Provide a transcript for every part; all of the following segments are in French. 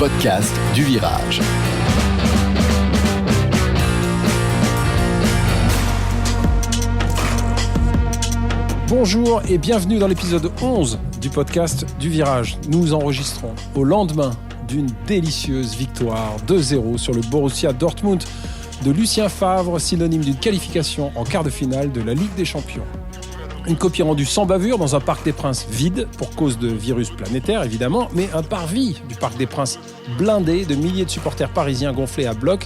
podcast du Virage. Bonjour et bienvenue dans l'épisode 11 du podcast du Virage. Nous enregistrons au lendemain d'une délicieuse victoire 2-0 sur le Borussia Dortmund de Lucien Favre, synonyme d'une qualification en quart de finale de la Ligue des Champions. Une copie rendue sans bavure dans un Parc des Princes vide, pour cause de virus planétaire évidemment, mais un parvis du Parc des Princes blindé de milliers de supporters parisiens gonflés à bloc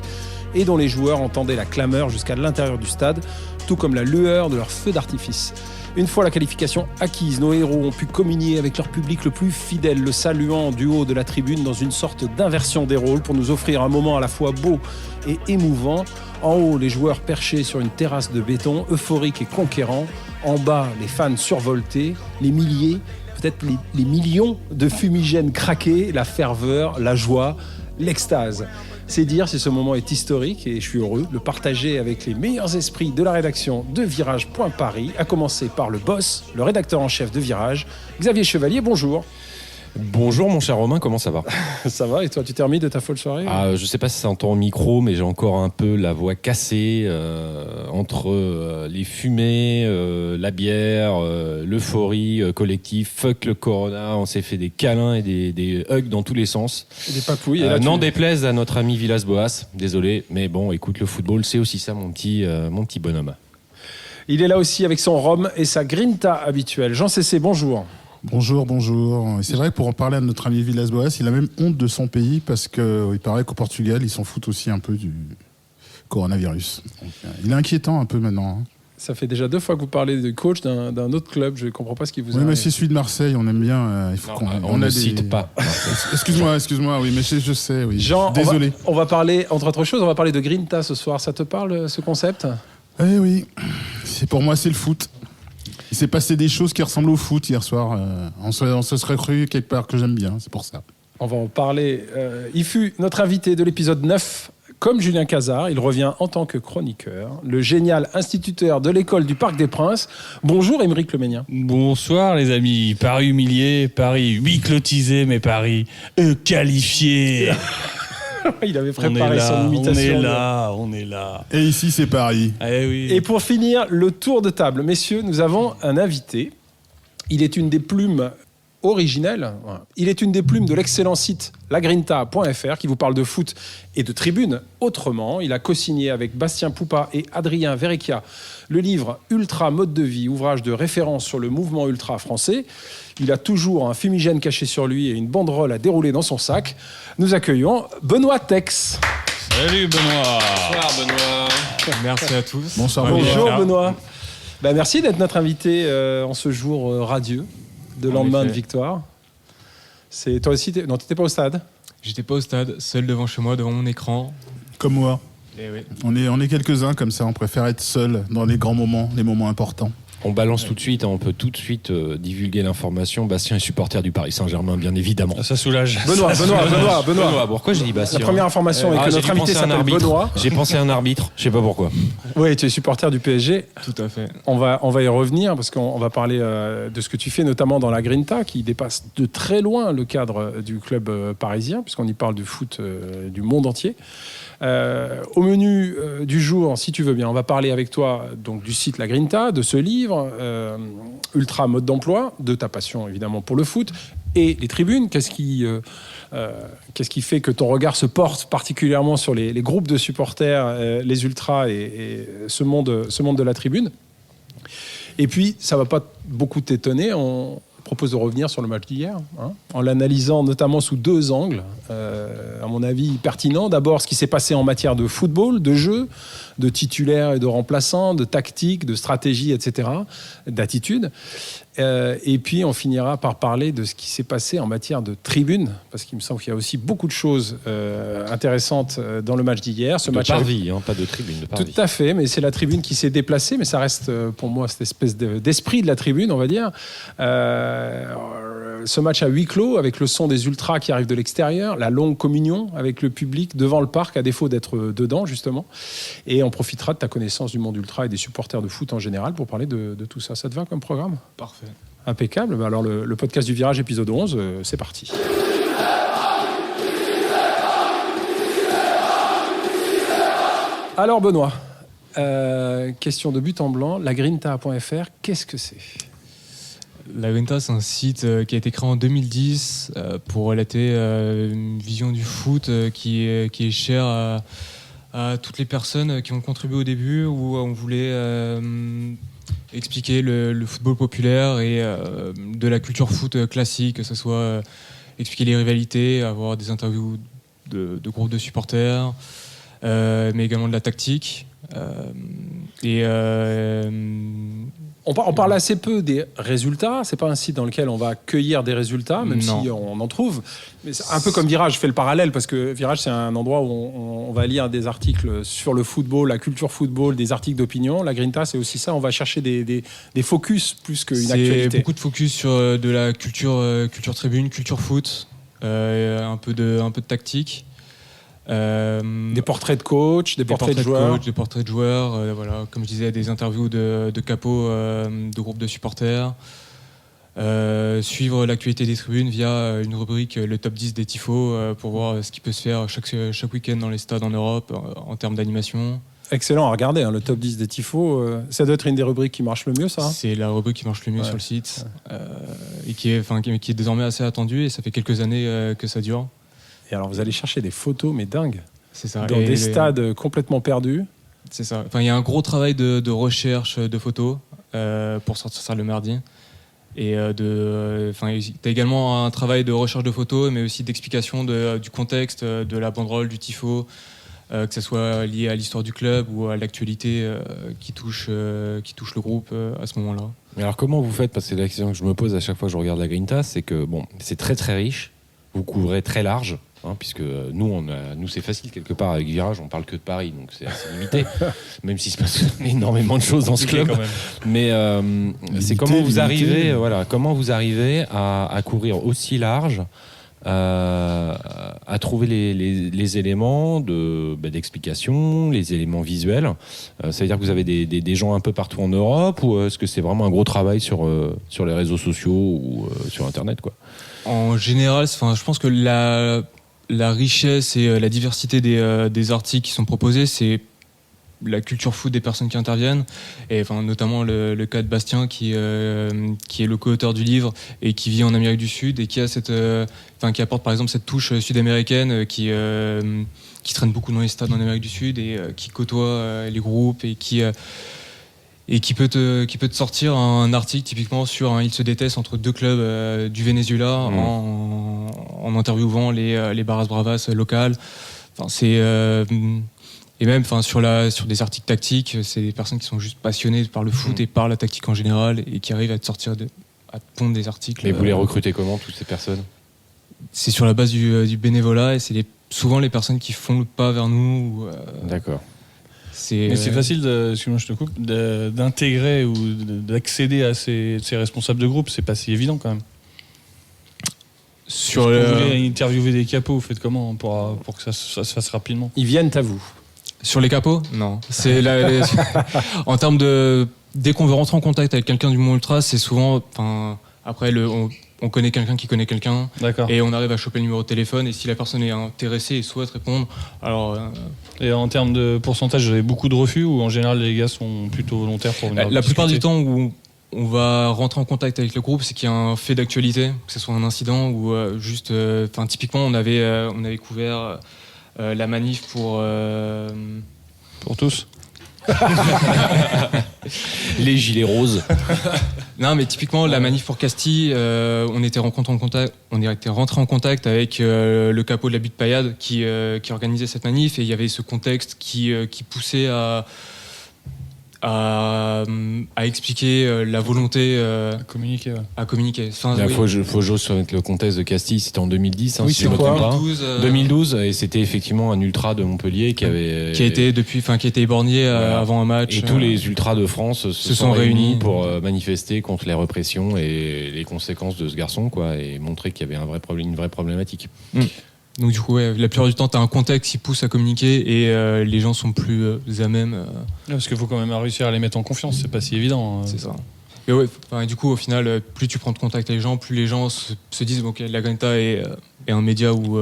et dont les joueurs entendaient la clameur jusqu'à l'intérieur du stade, tout comme la lueur de leurs feux d'artifice. Une fois la qualification acquise, nos héros ont pu communier avec leur public le plus fidèle, le saluant du haut de la tribune dans une sorte d'inversion des rôles pour nous offrir un moment à la fois beau et émouvant. En haut, les joueurs perchés sur une terrasse de béton, euphoriques et conquérants. En bas, les fans survoltés, les milliers, peut-être les millions de fumigènes craqués, la ferveur, la joie, l'extase. C'est dire si ce moment est historique et je suis heureux de le partager avec les meilleurs esprits de la rédaction de Virage.Paris, à commencer par le boss, le rédacteur en chef de Virage, Xavier Chevalier, bonjour. Bonjour mon cher Romain, comment ça va ? Ça va, et toi tu t'es remis de ta folle soirée ? Je sais pas si ça entend au micro, mais j'ai encore un peu la voix cassée entre les fumées, la bière, l'euphorie collective, fuck le corona, on s'est fait des câlins et des hugs dans tous les sens. Et des papouilles. N'en déplaise à notre ami Villas-Boas, désolé, mais bon, écoute, le football c'est aussi ça mon petit bonhomme. Il est là aussi avec son rhum et sa grinta habituelle. Jean Cessé, bonjour. Bonjour. Et c'est vrai que pour en parler à notre ami Villas-Boas, il a même honte de son pays parce qu'il paraît qu'au Portugal, ils s'en foutent aussi un peu du coronavirus. Donc, il est inquiétant un peu maintenant. Ça fait déjà 2 fois que vous parlez de coach d'un autre club. Je ne comprends pas ce qui vous arrive. Oui, mais c'est celui de Marseille, on aime bien. Il faut on ne cite pas. Excuse-moi, oui, mais je sais. Oui. Jean, désolé. On va parler, entre autres choses, on va parler de Grinta ce soir. Ça te parle, ce concept ? Eh oui, pour moi, c'est le foot. Il s'est passé des choses qui ressemblent au foot hier soir. On se serait cru quelque part que j'aime bien, c'est pour ça. On va en parler. Il fut notre invité de l'épisode 9. Comme Julien Cazard, il revient en tant que chroniqueur, le génial instituteur de l'école du Parc des Princes. Bonjour Aymeric Le Ménien. Bonsoir les amis. Paris humilié, Paris huit-clotisé, mais Paris qualifié. Il avait préparé son imitation. On est là. Et ici, c'est Paris. Eh oui. Et pour finir, le tour de table. Messieurs, nous avons un invité. Il est une des plumes originelles. Il est une des plumes de l'excellent site lagrinta.fr qui vous parle de foot et de tribune autrement. Il a co-signé avec Bastien Poupa et Adrien Verrecchia le livre Ultra Mode de Vie, ouvrage de référence sur le mouvement ultra français. Il a toujours un fumigène caché sur lui et une banderole à dérouler dans son sac. Nous accueillons Benoît Tex. Salut Benoît. Bonsoir Benoît. Merci à tous. Bonsoir. Bonjour Benoît. Merci d'être notre invité en ce jour radieux de lendemain de victoire. C'est toi aussi, non, t'étais pas au stade. J'étais pas au stade, seul devant chez moi, devant mon écran. Comme moi. Et oui. On est quelques-uns comme ça, on préfère être seul dans les grands moments, les moments importants. On balance tout de suite, on peut tout de suite divulguer l'information. Bastien est supporter du Paris Saint-Germain, bien évidemment. Ça soulage. Benoît. Pourquoi j'ai dit Bastien ? La première information est que notre invité s'appelle Benoît. J'ai pensé à un arbitre, je sais pas pourquoi. Oui, tu es supporter du PSG. Tout à fait. On va y revenir parce qu'on va parler de ce que tu fais notamment dans la Grinta qui dépasse de très loin le cadre du club parisien puisqu'on y parle du foot du monde entier. Au menu du jour, si tu veux bien, on va parler avec toi donc, du site La Grinta, de ce livre, Ultra Mode d'Emploi, de ta passion évidemment pour le foot et les tribunes. Qu'est-ce qui fait que ton regard se porte particulièrement sur les groupes de supporters, les ultras et ce monde de la tribune ? Et puis, ça ne va pas beaucoup t'étonner, on propose de revenir sur le match d'hier, en l'analysant notamment sous 2 angles, à mon avis pertinents. D'abord, ce qui s'est passé en matière de football, de jeu, de titulaires et de remplaçants, de tactique, de stratégie, etc., d'attitude. Et puis, on finira par parler de ce qui s'est passé en matière de tribune, parce qu'il me semble qu'il y a aussi beaucoup de choses intéressantes dans le match d'hier. Ce match parvis, pas de tribune. De parvis. Tout à fait, mais c'est la tribune qui s'est déplacée, mais ça reste pour moi cette espèce d'esprit de la tribune, on va dire. Ce match à huis clos, avec le son des ultras qui arrivent de l'extérieur, la longue communion avec le public devant le parc, à défaut d'être dedans, justement. Et on profitera de ta connaissance du monde ultra et des supporters de foot en général pour parler de tout ça. Ça te va comme programme ? Parfait. Impeccable. Alors le podcast du Virage épisode 11, c'est parti. Alors Benoît, question de but en blanc, lagrinta.fr, qu'est-ce que c'est ? La Grinta, c'est un site qui a été créé en 2010 pour relater une vision du foot qui est chère à toutes les personnes qui ont contribué au début, où on voulait expliquer le football populaire et de la culture foot classique, que ce soit expliquer les rivalités, avoir des interviews de groupes de supporters, mais également de la tactique. On parle assez peu des résultats. C'est pas un site dans lequel on va cueillir des résultats, même si on en trouve. Mais c'est un peu comme Virage, je fais le parallèle parce que Virage, c'est un endroit où on va lire des articles sur le football, la culture football, des articles d'opinion. La Grinta, c'est aussi ça. On va chercher des focus plus qu'une actualité. C'est beaucoup de focus sur de la culture tribune, culture foot, un peu de tactique. Des portraits de coach, des portraits de joueurs. Des portraits de joueurs, voilà, comme je disais, des interviews de capots de groupes de supporters. Suivre l'actualité des tribunes via une rubrique, le top 10 des tifos, pour voir ce qui peut se faire chaque week-end dans les stades en Europe en termes d'animation. Excellent à regarder, le top 10 des tifos. Ça doit être une des rubriques qui marche le mieux, ça. C'est la rubrique qui marche le mieux sur le site et qui est désormais assez attendue, et ça fait quelques années que ça dure. Et alors, vous allez chercher des photos, mais dingues, c'est ça. dans des stades complètement perdus. C'est ça. Enfin, il y a un gros travail de recherche de photos pour sortir ça le mardi. Et t'as également un travail de recherche de photos, mais aussi d'explication du contexte, de la banderole, du tifo, que ce soit lié à l'histoire du club ou à l'actualité qui touche le groupe à ce moment-là. Mais alors comment vous faites ? Parce que c'est la question que je me pose à chaque fois que je regarde la Grinta, c'est que c'est très très riche, vous couvrez très large. Puisque nous c'est facile quelque part avec Virage, on parle que de Paris, donc c'est assez limité, même s'il se passe énormément de choses dans ce club. Quand même. Mais c'est comment vous arrivez à couvrir aussi large, à trouver les éléments d'explication, les éléments visuels. Ça veut dire que vous avez des gens un peu partout en Europe, ou est-ce que c'est vraiment un gros travail sur les réseaux sociaux ou sur Internet, quoi ? En général, je pense que la richesse et la diversité des articles qui sont proposés, c'est la culture foot des personnes qui interviennent, et notamment le cas de Bastien qui est le co-auteur du livre et qui vit en Amérique du Sud et qui a qui apporte par exemple cette touche sud-américaine qui traîne beaucoup dans les stades en Amérique du Sud et qui côtoie les groupes et qui peut te sortir un article typiquement sur un Il se déteste entre deux clubs du Venezuela en interviewant les Barras Bravas locales. Et même sur des articles tactiques, c'est des personnes qui sont juste passionnées par le foot et par la tactique en général et qui arrivent à te pondre des articles. Et vous les recrutez comment, toutes ces personnes ? C'est sur la base du bénévolat, et c'est souvent les personnes qui font le pas vers nous. D'accord. Mais c'est facile, excuse-moi, je te coupe, d'intégrer ou d'accéder à ces responsables de groupe, c'est pas si évident quand même. Vous voulez interviewer des capots, vous faites comment pour que ça se fasse rapidement ? Ils viennent à vous. Sur les capots ? Non. C'est en termes dès qu'on veut rentrer en contact avec quelqu'un du monde ultra, c'est souvent, après on connaît quelqu'un qui connaît quelqu'un. D'accord. Et on arrive à choper le numéro de téléphone, et si la personne est intéressée et souhaite répondre, alors... Et en termes de pourcentage, vous avez beaucoup de refus, ou en général les gars sont plutôt volontaires pour venir La plupart du temps où on va rentrer en contact avec le groupe, c'est qu'il y a un fait d'actualité, que ce soit un incident ou juste... typiquement, on avait couvert la manif pour tous. Les gilets roses. Non, mais typiquement la manif pour Castille, on était rentré en contact avec le capot de la butte Payade qui organisait cette manif, et il y avait ce contexte qui poussait à expliquer la volonté à communiquer. Ouais. À communiquer. Il faut juste mettre le contexte de Castille, c'était en 2010, oui, si je me trompe pas. 2012, et c'était effectivement un ultra de Montpellier qui a été éborgné avant un match. Et tous les ultras de France se sont réunis pour manifester contre les répressions et les conséquences de ce garçon, quoi, et montrer qu'il y avait une vraie problématique. Donc du coup, la plupart du temps, tu as un contexte qui pousse à communiquer, et les gens sont plus à même... Parce qu'il faut quand même réussir à les mettre en confiance, c'est pas si évident. C'est ça. Et du coup, au final, plus tu prends de contact avec les gens, plus les gens se disent ok, la Grinta est un média où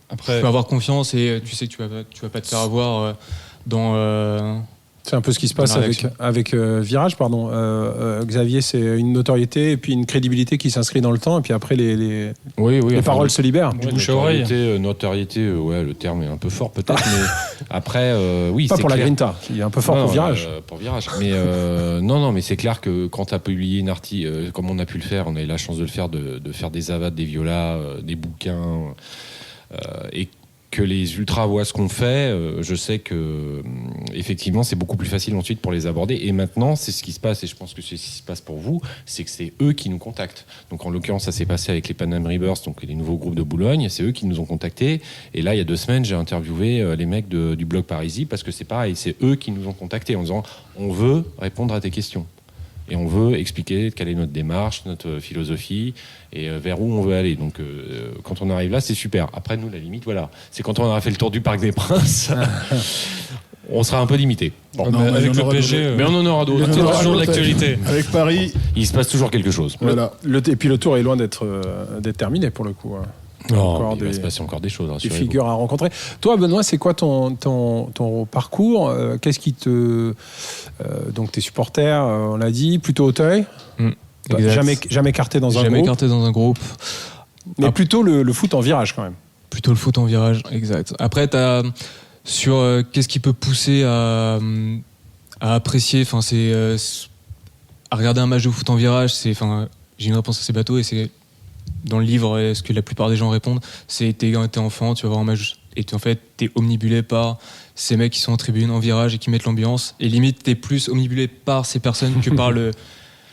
Après, tu peux avoir confiance, et tu sais que tu vas pas te faire avoir dans C'est un peu ce qui se passe avec Virage, pardon. Xavier, c'est une notoriété et puis une crédibilité qui s'inscrit dans le temps, et puis après les paroles se libèrent. Du bouche à oreille. Notoriété, le terme est un peu fort peut-être, mais après, oui, pas c'est pour clair. La Grinta, qui est un peu fort pour Virage. Pour Virage. Mais non, mais c'est clair que quand tu as publié une article, comme on a pu le faire, on a eu la chance de le faire, de faire des avades, des violas, des bouquins, et que les ultras voient ce qu'on fait, je sais que effectivement c'est beaucoup plus facile ensuite pour les aborder. Et maintenant, c'est ce qui se passe, et je pense que c'est ce qui se passe pour vous, c'est que c'est eux qui nous contactent. Donc en l'occurrence, ça s'est passé avec les Panam Rebirths, donc les nouveaux groupes de Boulogne. C'est eux qui nous ont contactés. Et là, il y a 2 semaines, j'ai interviewé les mecs du blog Parisie, parce que c'est pareil, c'est eux qui nous ont contactés en disant on veut répondre à tes questions. Et on veut expliquer quelle est notre démarche, notre philosophie et vers où on veut aller. Donc, quand on arrive là, c'est super. Après, nous, la limite, voilà, c'est quand on aura fait le tour du Parc des Princes, on sera un peu limité. Bon, avec le PSG, mais on en aura d'autres. C'est toujours de l'actualité. Avec Paris, il se passe toujours quelque chose. Voilà. Et puis le tour est loin d'être terminé pour le coup. Non, il va se passer encore des choses. Des figures à rencontrer. Toi, Benoît, c'est quoi ton parcours? Qu'est-ce qui te... donc, tes supporters, on l'a dit, plutôt Auteuil. Jamais carté dans un groupe. Jamais carté dans un groupe. Mais plutôt le foot en virage, quand même. Plutôt le foot en virage, exact. Après, sur qu'est-ce qui peut pousser à apprécier, c'est à regarder un match de foot en virage, j'ai une réponse assez bateau, et c'est dans le livre, ce que la plupart des gens répondent, c'est t'es enfant, tu vas voir un match, et en fait t'es omnibulé par ces mecs qui sont en tribune, en virage, et qui mettent l'ambiance, et limite t'es plus omnibulé par ces personnes que par le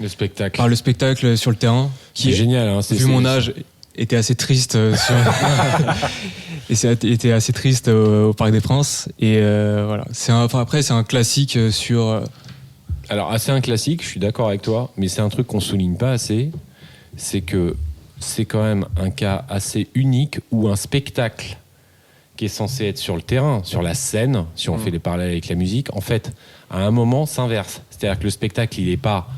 spectacle. Par le spectacle sur le terrain, qui est génial. Hein, vu mon âge, était assez triste. Et c'était assez triste au Parc des Princes. Et voilà. Après, c'est un classique sur. Alors, c'est un classique, je suis d'accord avec toi, mais c'est un truc qu'on souligne pas assez. C'est que c'est quand même un cas assez unique où un spectacle qui est censé être sur le terrain, sur la scène, si on fait les parallèles avec la musique, en fait, à un moment, s'inverse. C'est-à-dire que le spectacle, il n'est pas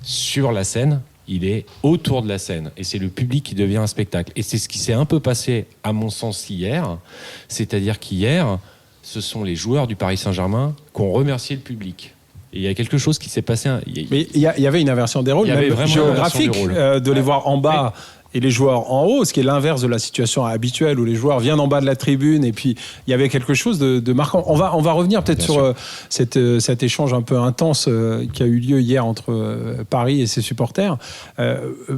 sur la scène, il est autour de la scène. Et c'est le public qui devient un spectacle. Et c'est ce qui s'est un peu passé, à mon sens, hier. C'est-à-dire qu'hier, ce sont les joueurs du Paris Saint-Germain qui ont remercié le public. Et il y a quelque chose qui s'est passé. Mais il y avait une inversion des rôles, même géographique, de les voir en bas et les joueurs en haut, ce qui est l'inverse de la situation habituelle où les joueurs viennent en bas de la tribune, et puis il y avait quelque chose de marquant. On va revenir peut-être sur cet échange un peu intense qui a eu lieu hier entre Paris et ses supporters.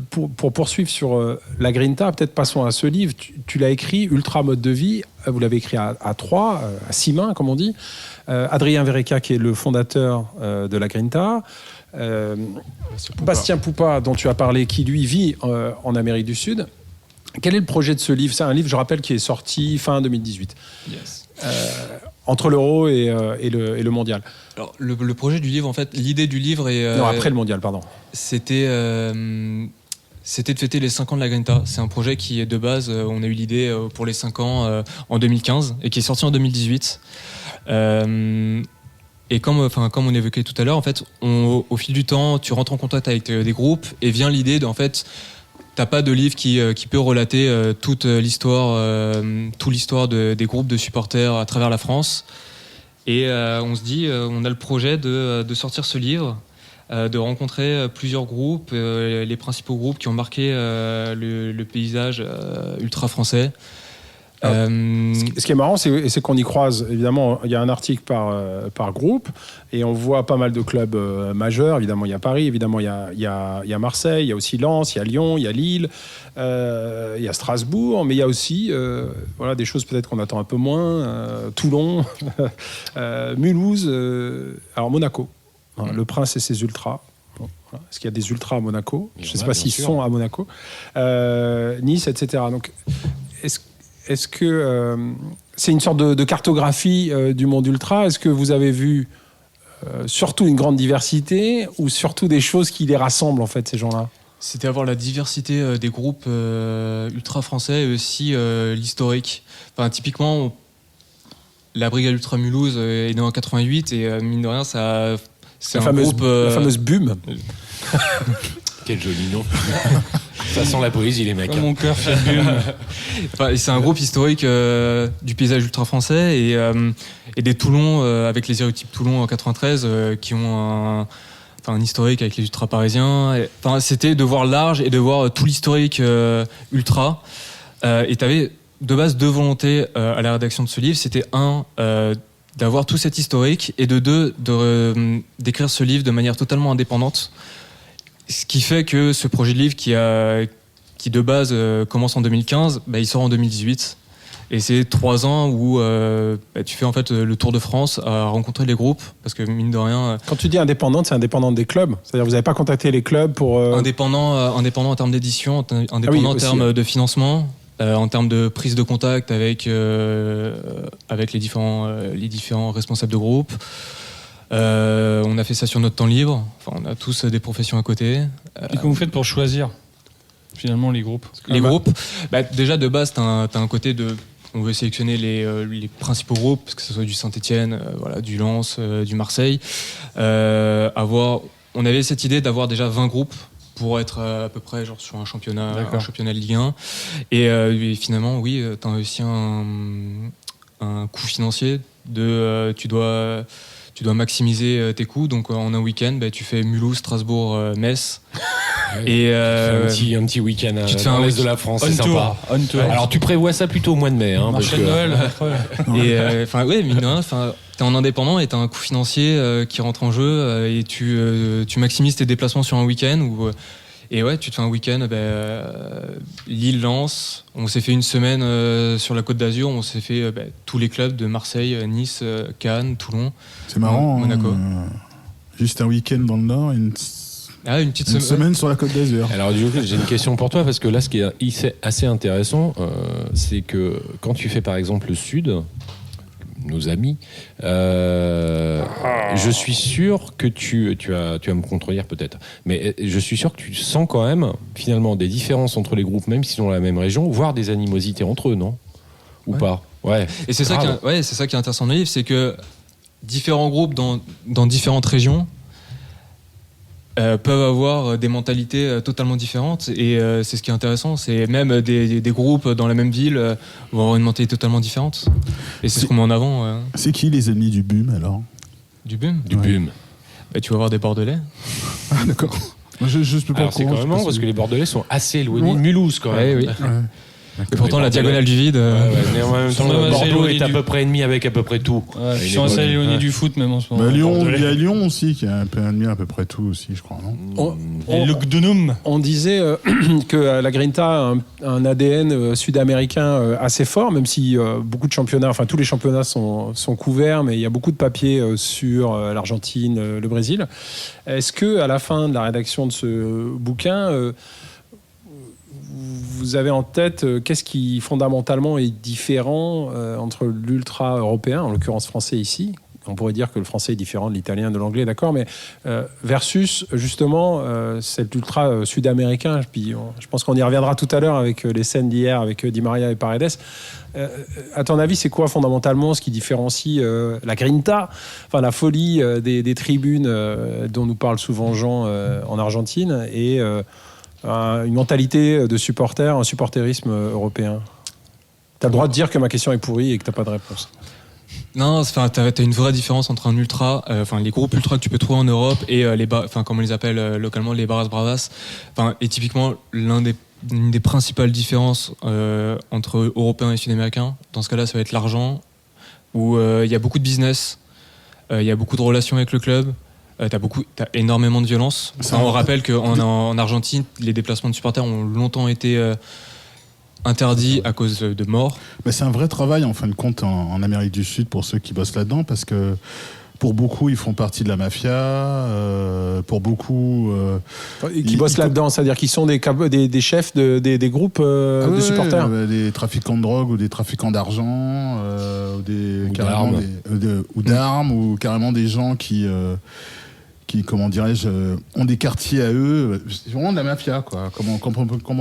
Pour poursuivre sur La Grinta, peut-être passons à ce livre. Tu l'as écrit, Ultra Mode de Vie, vous l'avez écrit à 3, à 6 mains, comme on dit. Adrien Verreca, qui est le fondateur de La Grinta. Bastien Poupa, dont tu as parlé, qui lui vit en Amérique du Sud. Quel est le projet de ce livre? C'est un livre, je rappelle, qui est sorti fin 2018. Yes. Entre l'Euro et le Mondial. Alors, le projet du livre, en fait, l'idée du livre est... non, après le Mondial, pardon. C'était de fêter les 5 ans de La Grinta. C'est un projet qui est de base, on a eu l'idée pour les 5 ans en 2015 et qui est sorti en 2018. Et comme on évoquait tout à l'heure, en fait, au fil du temps, tu rentres en contact avec des groupes et vient l'idée d'en fait, t'as pas de livre qui peut relater toute l'histoire des groupes de supporters à travers la France. Et on se dit, on a le projet de sortir ce livre, de rencontrer plusieurs groupes, les principaux groupes qui ont marqué le paysage ultra français. Ce qui est marrant, c'est qu'on y croise, évidemment, il y a un article par groupe, et on voit pas mal de clubs majeurs. Évidemment, il y a Paris, évidemment, il y a Marseille, il y a aussi Lens, il y a Lyon, il y a Lille, il y a Strasbourg, mais il y a aussi des choses peut-être qu'on attend un peu moins, Toulon, Mulhouse, alors Monaco, le Prince et ses ultras. Bon, voilà. Est-ce qu'il y a des ultras à Monaco? Je ne sais pas s'ils sont à Monaco. Nice, etc. Donc, est-ce que c'est une sorte de cartographie du monde ultra? Est-ce que vous avez vu surtout une grande diversité ou surtout des choses qui les rassemblent, en fait, ces gens-là? C'était avoir la diversité des groupes ultra français et aussi l'historique. Enfin, typiquement, la Brigade Ultra Mulhouse est née en 88 et mine de rien, c'est la fameuse BUM. Quel joli nom. Ça sent la poésie, les mecs. Oh, mon cœur fait bulle. Enfin, c'est un groupe historique du paysage ultra français et des Toulon avec les Héréotypes Toulon en 93 qui ont un historique avec les ultra parisiens. Enfin, c'était de voir large et de voir tout l'historique ultra. Et tu avais de base deux volontés à la rédaction de ce livre. C'était d'avoir tout cet historique et d'écrire ce livre de manière totalement indépendante. Ce qui fait que ce projet de livre qui de base commence en 2015, il sort en 2018. Et c'est 3 ans où tu fais en fait le tour de France à rencontrer les groupes, parce que mine de rien... Quand tu dis indépendante, c'est indépendante des clubs? C'est-à-dire vous n'avez pas contacté les clubs pour... Indépendant en termes d'édition, indépendant en termes de financement, en termes de prise de contact avec les différents responsables de groupe. On a fait ça sur notre temps libre. Enfin, on a tous des professions à côté. Et comment vous faites pour choisir finalement les groupes? Les groupes, déjà de base, t'as un côté de... On veut sélectionner les principaux groupes, que ce soit du Saint-Etienne, du Lens, du Marseille. On avait cette idée d'avoir déjà 20 groupes pour être à peu près genre sur un championnat de Ligue 1. Et finalement, oui, tu as aussi un coût financier tu dois maximiser tes coûts. Donc en un week-end, tu fais Mulhouse, Strasbourg, Metz. Et un petit week-end dans l'est de la France, c'est sympa. Alors tu prévois ça plutôt au mois de mai. Marché de Noël. Et mine de rien, t'es en indépendant et t'as un coût financier qui rentre en jeu et tu maximises tes déplacements sur un week-end. Tu te fais un week-end, Lille-Lens. On s'est fait une semaine sur la Côte d'Azur. On s'est fait tous les clubs de Marseille, Nice, Cannes, Toulon. C'est marrant. Monaco. Juste un week-end dans le Nord et une petite semaine sur la Côte d'Azur. Alors du coup, j'ai une question pour toi, parce que là, ce qui est assez intéressant, c'est que quand tu fais par exemple le Sud, nos amis, je suis sûr que tu vas me contredire peut-être, mais je suis sûr que tu sens quand même finalement des différences entre les groupes, même s'ils sont dans la même région, voire des animosités entre eux, non? Ou pas? Ouais. Et c'est ça qui est intéressant dans le livre, c'est que différents groupes dans différentes régions peuvent avoir des mentalités totalement différentes, et c'est ce qui est intéressant, c'est même des groupes dans la même ville vont avoir une mentalité totalement différente, et c'est ce qu'on met en avant. C'est qui les ennemis du BUM alors? Du BUM? Du BUM. Tu vas avoir des Bordelais. Ah d'accord. Je peux pas. Alors c'est quand même marrant, parce que les Bordelais sont assez éloignés de Mulhouse quand même. Oui. Et pourtant, la diagonale du vide. Mais en même temps, Bordeaux est à peu près ennemi avec à peu près tout. Ils sont assez éloignés du foot, même en ce moment. Il y a Lyon aussi, qui est un peu ennemi à peu près tout aussi, je crois, non? On disait que la Grinta a un ADN sud-américain assez fort, même si beaucoup de championnats, enfin tous les championnats sont couverts, mais il y a beaucoup de papiers sur l'Argentine, le Brésil. Est-ce que à la fin de la rédaction de ce bouquin, vous avez en tête qu'est-ce qui fondamentalement est différent entre l'ultra européen, en l'occurrence français ici? On pourrait dire que le français est différent de l'italien, de l'anglais, d'accord, mais versus justement cet ultra sud-américain. Puis je pense qu'on y reviendra tout à l'heure avec les scènes d'hier avec Di Maria et Paredes. À ton avis, c'est quoi fondamentalement ce qui différencie la grinta, enfin la folie des tribunes dont nous parle souvent Jean en Argentine, et une mentalité de supporter, un supporterisme européen? Tu as le droit de dire que ma question est pourrie et que tu n'as pas de réponse. Non, t'as une vraie différence entre un ultra, les groupes ultra que tu peux trouver en Europe et comme on les appelle localement, les barras bravas. Et typiquement, l'une des principales différences entre Européens et Sud-Américains, dans ce cas-là, ça va être l'argent, où il y a beaucoup de business, il y a beaucoup de relations avec le club. T'as énormément de violence. On rappelle qu'en Argentine, les déplacements de supporters ont longtemps été interdits à cause de morts. C'est un vrai travail en fin de compte en Amérique du Sud pour ceux qui bossent là-dedans, parce que pour beaucoup, ils font partie de la mafia. Pour beaucoup, qui bossent là-dedans, c'est-à-dire qu'ils sont des chefs des groupes de supporters. Des trafiquants de drogue ou des trafiquants d'argent, ou d'armes, ou carrément des gens qui comment dirais-je, ont des quartiers à eux. C'est vraiment de la mafia, quoi. Comment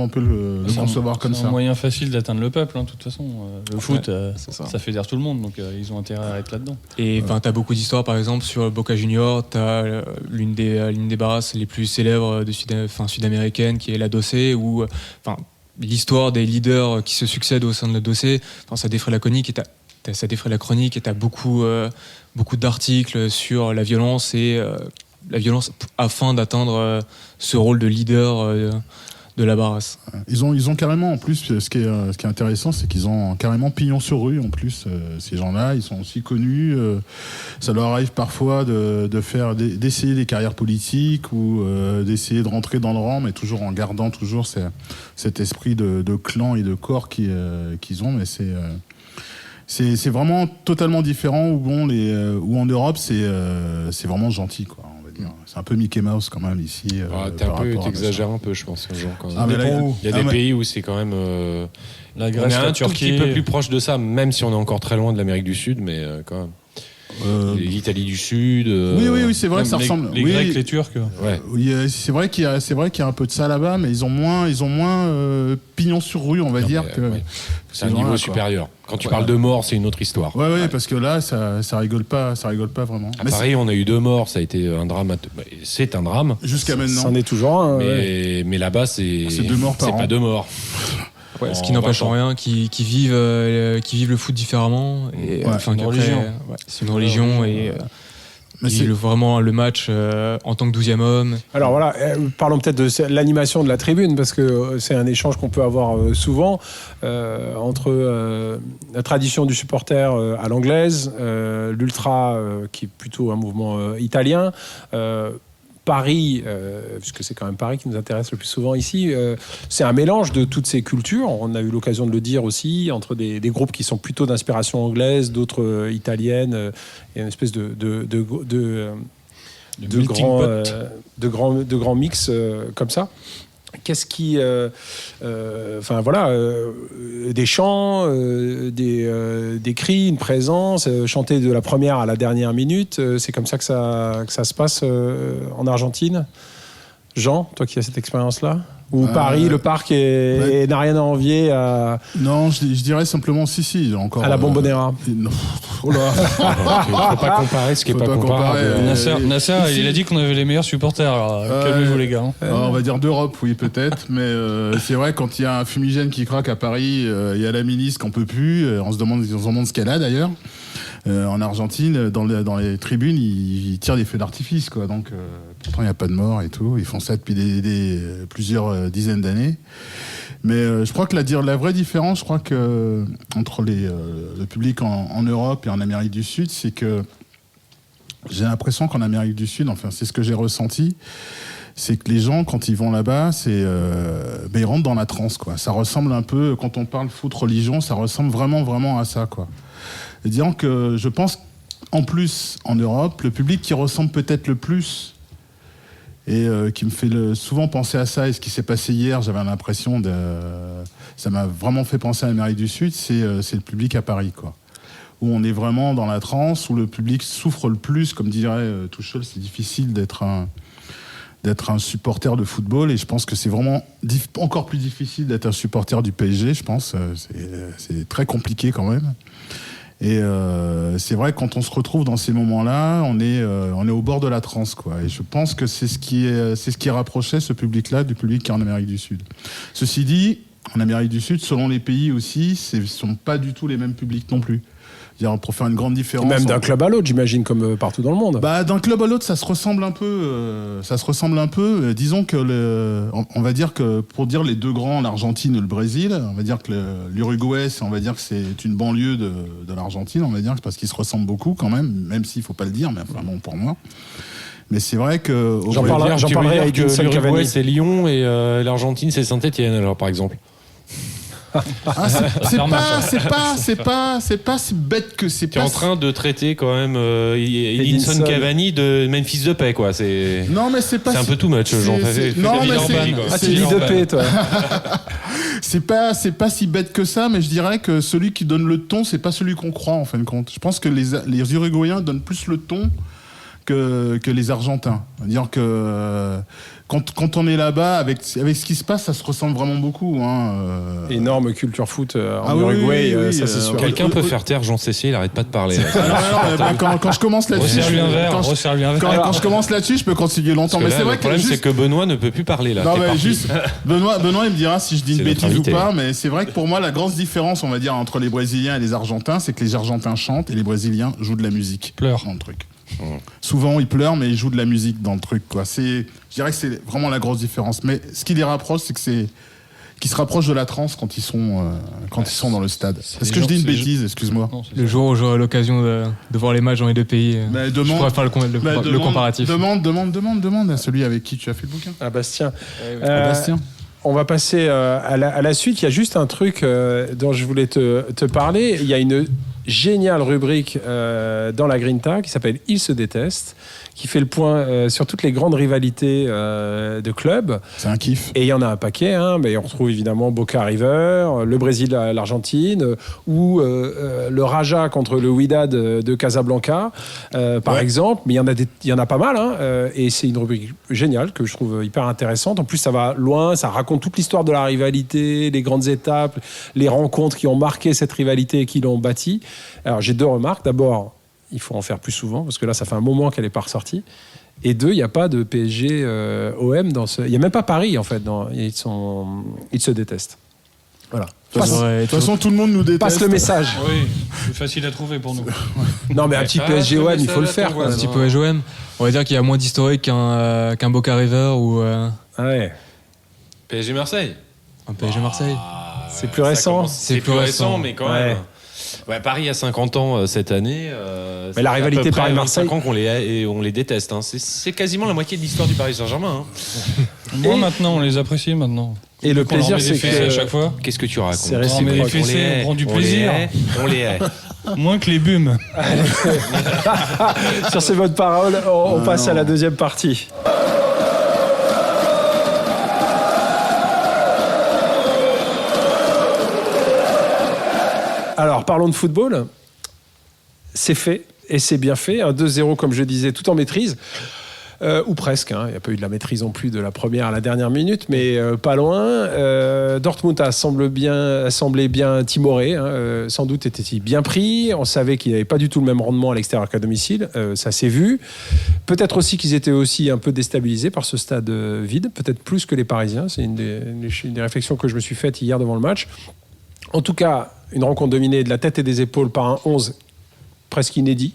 on peut le concevoir comme ça. C'est un moyen facile d'atteindre le peuple, de toute façon. Le foot, ça fédère tout le monde, donc ils ont intérêt à être là-dedans. Et t'as beaucoup d'histoires, par exemple, sur Boca Juniors. T'as l'une des barras les plus célèbres sud-américaines, qui est la Doce, où l'histoire des leaders qui se succèdent au sein de la Doce, ça défraie la chronique et t'as beaucoup d'articles sur la violence afin d'atteindre ce rôle de leader de la barasse. Ils ont carrément, en plus, ce qui est intéressant, c'est qu'ils ont carrément pignon sur rue, en plus, ces gens-là. Ils sont aussi connus. Ça leur arrive parfois d'essayer des carrières politiques ou d'essayer de rentrer dans le rang, mais toujours en gardant toujours cet esprit de clan et de corps qu'ils ont. Mais c'est vraiment totalement différent où en Europe, c'est vraiment gentil, quoi. C'est un peu Mickey Mouse quand même ici. T'exagères un peu, je pense. Quand même. Il y a des pays où c'est quand même. La Grèce, on est la un Turquie, tout petit peu plus proche de ça, même si on est encore très loin de l'Amérique du Sud, mais quand même. L'Italie du Sud. Oui, c'est vrai que ça ressemble. Les Grecs, les Turcs. Ouais. Oui, c'est vrai qu'il y a un peu de ça là-bas, mais ils ont moins pignon sur rue, on va dire. Ouais. C'est un niveau supérieur. Quand tu parles de mort, c'est une autre histoire. Ouais, parce que là, ça rigole pas vraiment. À Paris, on a eu 2 morts, ça a été un drame. C'est un drame. Jusqu'à maintenant. C'en est toujours un. Mais là-bas, c'est 2 morts par an. C'est pas 2 morts. Ouais, ce qui n'empêche en rien qui vivent le foot différemment. Et, c'est une religion. C'est une religion et ils vivent vraiment le match en tant que 12e homme. Alors voilà, parlons peut-être de l'animation de la tribune, parce que c'est un échange qu'on peut avoir souvent entre la tradition du supporter à l'anglaise, l'ultra qui est plutôt un mouvement italien. Paris, puisque c'est quand même Paris qui nous intéresse le plus souvent ici, c'est un mélange de toutes ces cultures. On a eu l'occasion de le dire aussi, entre des groupes qui sont plutôt d'inspiration anglaise, d'autres italiennes, et une espèce de grands mix comme ça. Qu'est-ce qui, des chants, des cris, une présence, chanter de la première à la dernière minute, c'est comme ça que ça se passe en Argentine. Jean, toi qui as cette expérience-là, ou Paris, le parc n'a rien à envier à... Non, je dirais simplement si, encore... À la Bombonera. Non. Oh là. Faut pas comparer ce qui est pas comparable. Nasser, il a dit qu'on avait les meilleurs supporters. Alors, calmez-vous les gars. On va dire d'Europe, oui peut-être, mais c'est vrai, quand il y a un fumigène qui craque à Paris, il y a la milice qu'on peut plus. On se demande ce qu'elle a d'ailleurs. En Argentine, dans les tribunes, ils tirent des feux d'artifice, quoi. Donc, pourtant, il n'y a pas de mort et tout. Ils font ça depuis plusieurs dizaines d'années. Mais je crois que la vraie différence, je crois que entre le public en Europe et en Amérique du Sud, c'est que j'ai l'impression qu'en Amérique du Sud, enfin, c'est ce que j'ai ressenti, c'est que les gens, quand ils vont là-bas, ils rentrent dans la transe, quoi. Ça ressemble un peu, quand on parle foot religion, ça ressemble vraiment, vraiment à ça, quoi. Et disant que je pense, en plus, en Europe, le public qui ressemble peut-être le plus et qui me fait souvent penser à ça, et ce qui s'est passé hier, j'avais l'impression ça m'a vraiment fait penser à l'Amérique du Sud, c'est le public à Paris, quoi. Où on est vraiment dans la transe, où le public souffre le plus, comme dirait Tuchel, c'est difficile d'être un supporter de football, et je pense que c'est vraiment encore plus difficile d'être un supporter du PSG, je pense. C'est très compliqué quand même. Et c'est vrai que quand on se retrouve dans ces moments-là, on est au bord de la transe, quoi. Et je pense que c'est ce qui rapprochait ce public-là du public qui est en Amérique du Sud. Ceci dit, en Amérique du Sud, selon les pays aussi, ce ne sont pas du tout les mêmes publics non plus. Pour faire une grande différence. Même d'un club à l'autre, j'imagine, comme partout dans le monde. D'un club à l'autre, ça se ressemble un peu. Disons que on va dire que pour dire les 2 grands, l'Argentine et le Brésil, on va dire que l'Uruguay, on va dire que c'est une banlieue de l'Argentine, on va dire, parce qu'ils se ressemblent beaucoup quand même s'il faut pas le dire, mais enfin bon, pour moi. Mais c'est vrai que j'en parlerai avec l'Uruguay, c'est Lyon, et l'Argentine, c'est Saint-Étienne, alors par exemple. C'est pas si bête que c'est. T'es en train de traiter quand même Edinson Cavani de Memphis Depay, quoi. Non, mais c'est pas. C'est un peu too much, genre. Non, mais tu dis Depay, toi. C'est pas si bête que ça, mais je dirais que celui qui donne le ton, c'est pas celui qu'on croit en fin de compte. Je pense que les Uruguayens donnent plus le ton que les Argentins. C'est-à-dire que quand on est là-bas, avec ce qui se passe, ça se ressemble vraiment beaucoup. Énorme culture foot en Uruguay, ça c'est sûr. Quelqu'un peut faire taire Jean Cessier, il arrête pas de parler. Quand je commence là-dessus, quand je commence là-dessus, je peux continuer longtemps. Mais c'est vrai que le problème, c'est que Benoît ne peut plus parler là. Non, mais juste, Benoît, il me dira si je dis une bêtise ou pas, mais c'est vrai que pour moi, la grosse différence, on va dire, entre les Brésiliens et les Argentins, c'est que les Argentins chantent et les Brésiliens jouent de la musique. Pleurent. Dans le truc. Souvent, ils pleurent, mais ils jouent de la musique dans le truc, quoi. Je dirais que c'est vraiment la grosse différence. Mais ce qui les rapproche, c'est qu'ils se rapprochent de la transe quand ils sont dans le stade. Est-ce que je dis une bêtise, excuse-moi? Le jour où j'aurai l'occasion de voir les matchs dans les deux pays, je pourrais faire le comparatif. Demande à celui avec qui tu as fait le bouquin. Ah, Bastien. Bastien. On va passer à la suite. Il y a juste un truc dont je voulais te parler. Il y a une géniale rubrique dans la Grinta qui s'appelle « Ils se détestent », qui fait le point sur toutes les grandes rivalités de clubs. C'est un kiff. Et il y en a un paquet, mais on retrouve évidemment Boca River, le Brésil, l'Argentine, ou le Raja contre le Wydad de Casablanca, par exemple. Mais il y en a pas mal, et c'est une rubrique géniale que je trouve hyper intéressante. En plus, ça va loin, ça raconte toute l'histoire de la rivalité, les grandes étapes, les rencontres qui ont marqué cette rivalité et qui l'ont bâtie. Alors, j'ai 2 remarques. D'abord, il faut en faire plus souvent, parce que là, ça fait un moment qu'elle n'est pas ressortie. Et 2, il n'y a pas de PSG OM dans ce... Il n'y a même pas Paris, en fait. Ils se détestent. Voilà. De toute façon, tout le monde nous déteste. Passe le message. Oui, c'est facile à trouver pour nous. Non, mais un petit PSG OM, il faut le faire. Un petit PSG OM. On va dire qu'il y a moins d'historique qu'un Boca River ou... Ouais. PSG Marseille. Un PSG Marseille. C'est plus récent. C'est plus récent, mais quand même. Ouais, Paris a 50 ans cette année. Mais la rivalité Paris-Marseille. 5 ans qu'on les déteste. C'est quasiment la moitié de l'histoire du Paris Saint-Germain. Moi, maintenant, on les apprécie maintenant. Et le plaisir, c'est que... à chaque fois. Qu'est-ce que tu racontes? C'est réciproque. Les fessées, on prend du plaisir. On les hait. Moins que les bumes. Sur ces bonnes paroles, on passe à la deuxième partie. Alors, parlons de football. C'est fait, et c'est bien fait. Un 2-0, comme je disais, tout en maîtrise. Ou presque. Il n'y a pas eu de la maîtrise non plus de la première à la dernière minute, mais pas loin. Dortmund a semblé bien timoré. Sans doute était-il bien pris. On savait qu'il n'avait pas du tout le même rendement à l'extérieur qu'à domicile. Ça s'est vu. Peut-être aussi qu'ils étaient aussi un peu déstabilisés par ce stade vide. Peut-être plus que les Parisiens. C'est une des réflexions que je me suis faite hier devant le match. En tout cas, une rencontre dominée de la tête et des épaules par un 11 presque inédit.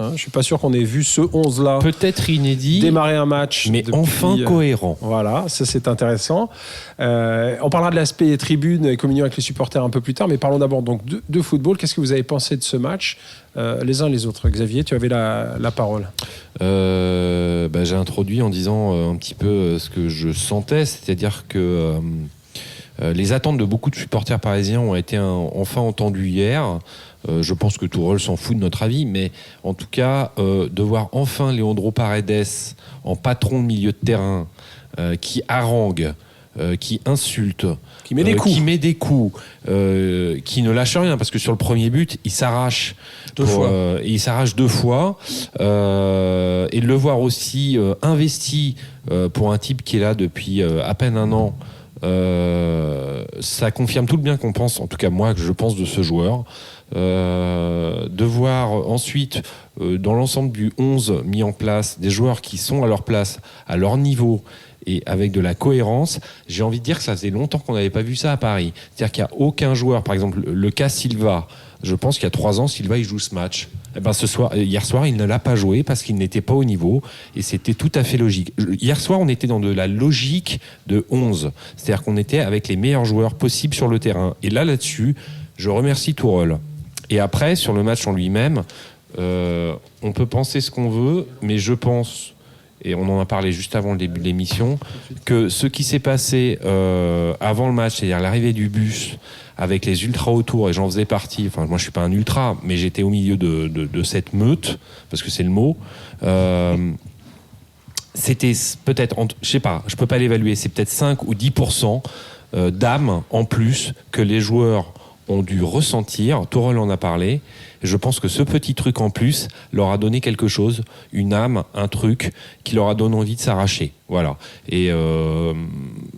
Je ne suis pas sûr qu'on ait vu ce 11-là peut-être inédit, démarrer un match. Mais enfin cohérent. Voilà, ça c'est intéressant. On parlera de l'aspect tribune et communion avec les supporters un peu plus tard, mais parlons d'abord donc de football. Qu'est-ce que vous avez pensé de ce match, les uns les autres? Xavier, tu avais la parole. J'ai introduit en disant un petit peu ce que je sentais, c'est-à-dire que les attentes de beaucoup de supporters parisiens ont été enfin entendues hier. Je pense que Tourelle s'en fout de notre avis, mais en tout cas, de voir enfin Leandro Paredes en patron de milieu de terrain, qui harangue, qui insulte, qui met des coups, qui ne lâche rien, parce que sur le premier but, il s'arrache deux fois, et de le voir aussi investi pour un type qui est là depuis à peine un an. Ça confirme tout le bien qu'on pense, en tout cas moi que je pense de ce joueur. De voir ensuite dans l'ensemble du 11 mis en place des joueurs qui sont à leur place, à leur niveau et avec de la cohérence. J'ai envie de dire que ça faisait longtemps qu'on n'avait pas vu ça à Paris. C'est-à-dire qu'il n'y a aucun joueur, par exemple le cas Silva, je pense qu'il y a 3 ans Silva il joue ce match. Hier soir il ne l'a pas joué parce qu'il n'était pas au niveau et c'était tout à fait logique. Hier soir on était dans de la logique de 11, c'est-à-dire qu'on était avec les meilleurs joueurs possibles sur le terrain, et là-dessus je remercie Tourelle. Et après, sur le match en lui-même, on peut penser ce qu'on veut, mais je pense, et on en a parlé juste avant le début de l'émission, que ce qui s'est passé avant le match, c'est-à-dire l'arrivée du bus avec les ultras autour, et j'en faisais partie, enfin moi je suis pas un ultra, mais j'étais au milieu de cette meute, parce que c'est le mot, c'était peut-être, je sais pas, je peux pas l'évaluer, c'est peut-être 5 ou 10% d'âme en plus que les joueurs ont dû ressentir, Tourelle en a parlé, je pense que ce petit truc en plus leur a donné quelque chose, une âme, un truc qui leur a donné envie de s'arracher. Voilà. Et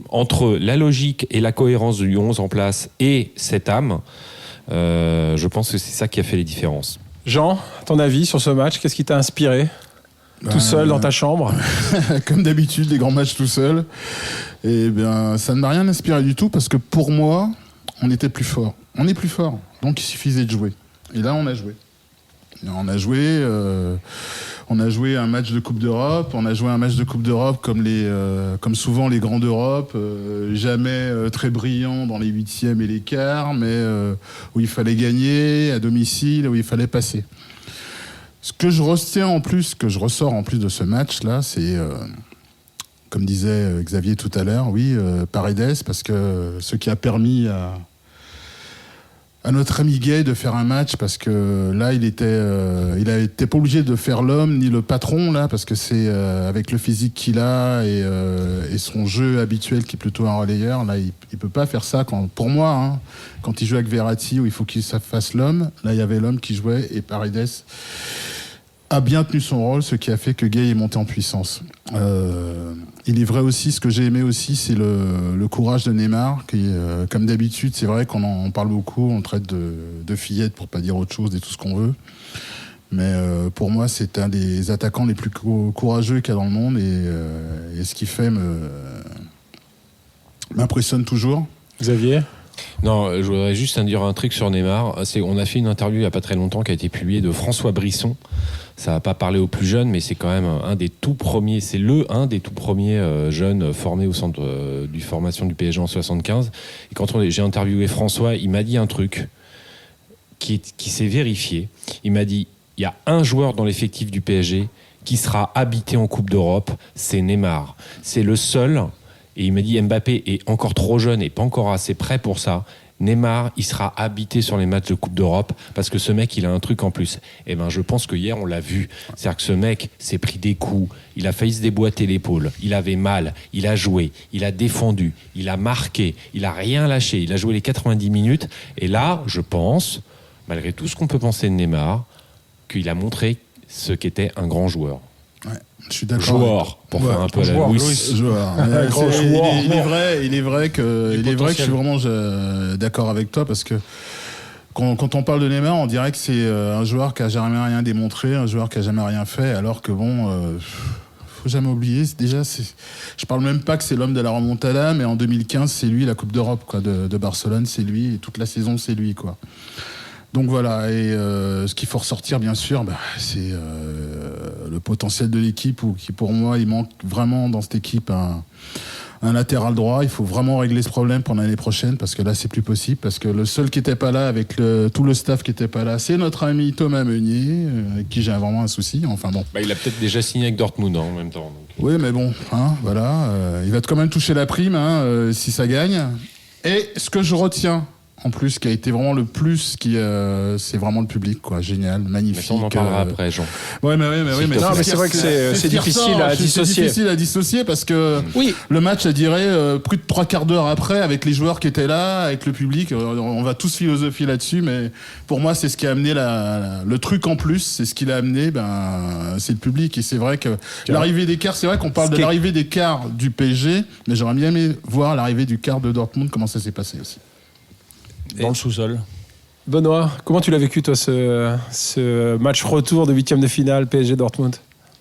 entre la logique et la cohérence du 11 en place et cette âme, je pense que c'est ça qui a fait les différences. Jean, ton avis sur ce match, qu'est-ce qui t'a inspiré ? Tout seul dans ta chambre? Comme d'habitude, les grands matchs tout seul. Et bien, ça ne m'a rien inspiré du tout parce que pour moi, on était plus fort. On est plus fort. Donc il suffisait de jouer. Et là, on a joué. On a joué un match de Coupe d'Europe. On a joué un match de Coupe d'Europe comme souvent les grands d'Europe. Jamais très brillant dans les huitièmes et les quarts, mais où il fallait gagner à domicile, où il fallait passer. Ce que je ressors en plus de ce match-là, c'est, comme disait Xavier tout à l'heure, Paredes, parce que ce qui a permis à notre ami Gay de faire un match, parce que là, il était pas obligé de faire l'homme ni le patron, là, parce que c'est avec le physique qu'il a et son jeu habituel qui est plutôt un relayeur, là, il peut pas faire ça. Pour moi, quand il joue avec Verratti, où il faut qu'il fasse l'homme, là, il y avait l'homme qui jouait et Paredes a bien tenu son rôle, ce qui a fait que Gay est monté en puissance. Il est vrai aussi, ce que j'ai aimé aussi, c'est le courage de Neymar, qui, comme d'habitude, c'est vrai qu'on en parle beaucoup, on le traite de fillette pour pas dire autre chose et tout ce qu'on veut. Mais pour moi, c'est un des attaquants les plus courageux qu'il y a dans le monde et ce qu'il fait m'impressionne toujours. Xavier ? Non, je voudrais juste dire un truc sur Neymar. On a fait une interview il n'y a pas très longtemps qui a été publiée de François Brisson. Ça va pas parler aux plus jeunes, mais c'est quand même un des tout premiers jeunes formés au centre de formation du PSG en 75. Et quand j'ai interviewé François, il m'a dit un truc qui s'est vérifié. Il m'a dit, il y a un joueur dans l'effectif du PSG qui sera habité en Coupe d'Europe, c'est Neymar. C'est le seul. Et il m'a dit, Mbappé est encore trop jeune et pas encore assez prêt pour ça. Neymar, il sera habité sur les matchs de Coupe d'Europe parce que ce mec, il a un truc en plus. Et ben, je pense que hier, on l'a vu. C'est-à-dire que ce mec s'est pris des coups, il a failli se déboîter l'épaule, il avait mal, il a joué, il a défendu, il a marqué, il a rien lâché, il a joué les 90 minutes. Et là, je pense, malgré tout ce qu'on peut penser de Neymar, qu'il a montré ce qu'était un grand joueur. Ouais, je suis d'accord. Joueur, pour faire un peu la Louis. Joueur. Il est vrai que je suis vraiment d'accord avec toi parce que quand on parle de Neymar, on dirait que c'est un joueur qui a jamais rien démontré, un joueur qui a jamais rien fait, alors que faut jamais oublier. Je parle même pas que c'est l'homme de la remontada, mais en 2015, c'est lui la Coupe d'Europe de Barcelone, c'est lui et toute la saison, c'est lui quoi. Donc voilà, et ce qu'il faut ressortir, bien sûr, c'est le potentiel de l'équipe, qui pour moi, il manque vraiment dans cette équipe un latéral droit. Il faut vraiment régler ce problème pour l'année prochaine, parce que là, c'est plus possible, parce que le seul qui n'était pas là, avec tout le staff qui n'était pas là, c'est notre ami Thomas Meunier, avec qui j'ai vraiment un souci. Enfin bon. Il a peut-être déjà signé avec Dortmund en même temps. Donc. Oui, mais bon, voilà. Il va quand même toucher la prime si ça gagne. Et ce que je retiens, en plus, qui a été vraiment le plus, c'est vraiment le public, quoi. Génial, magnifique. Mais ça, on en parlera après, Jean. Oui, mais c'est vrai que c'est difficile à dissocier. C'est difficile à dissocier parce que le match, ça dirait plus de 3/4 d'heure après, avec les joueurs qui étaient là, avec le public. On va tous philosopher là-dessus, mais pour moi, c'est ce qui a amené le truc en plus. C'est ce qui l'a amené, c'est le public. Et c'est vrai que l'arrivée des quarts, c'est vrai qu'on parle de l'arrivée des quarts du PSG, mais j'aurais bien aimé voir l'arrivée du quart de Dortmund, comment ça s'est passé aussi. Dans le sous-sol. Benoît, comment tu l'as vécu, toi, ce match retour de 8e de finale PSG Dortmund?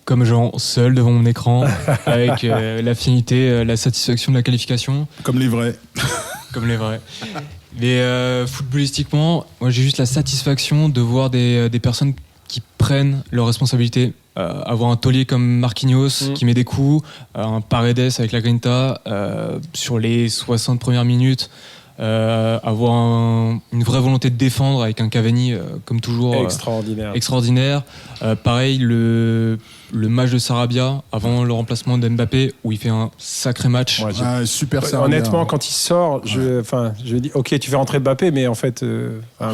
Comme Jean, seul devant mon écran, avec l'affinité, la satisfaction de la qualification. Comme les vrais. Comme les vrais. Mais footballistiquement, moi j'ai juste la satisfaction de voir des personnes qui prennent leurs responsabilités. Avoir un taulier comme Marquinhos qui met des coups, un Paredes avec la grinta sur les 60 premières minutes. Avoir une vraie volonté de défendre avec un Cavani comme toujours extraordinaire. Pareil le match de Sarabia avant le remplacement d'Mbappé où il fait un sacré match. Super Sarabia. Honnêtement, quand il sort, je dis ok, tu fais rentrer Mbappé, mais en fait,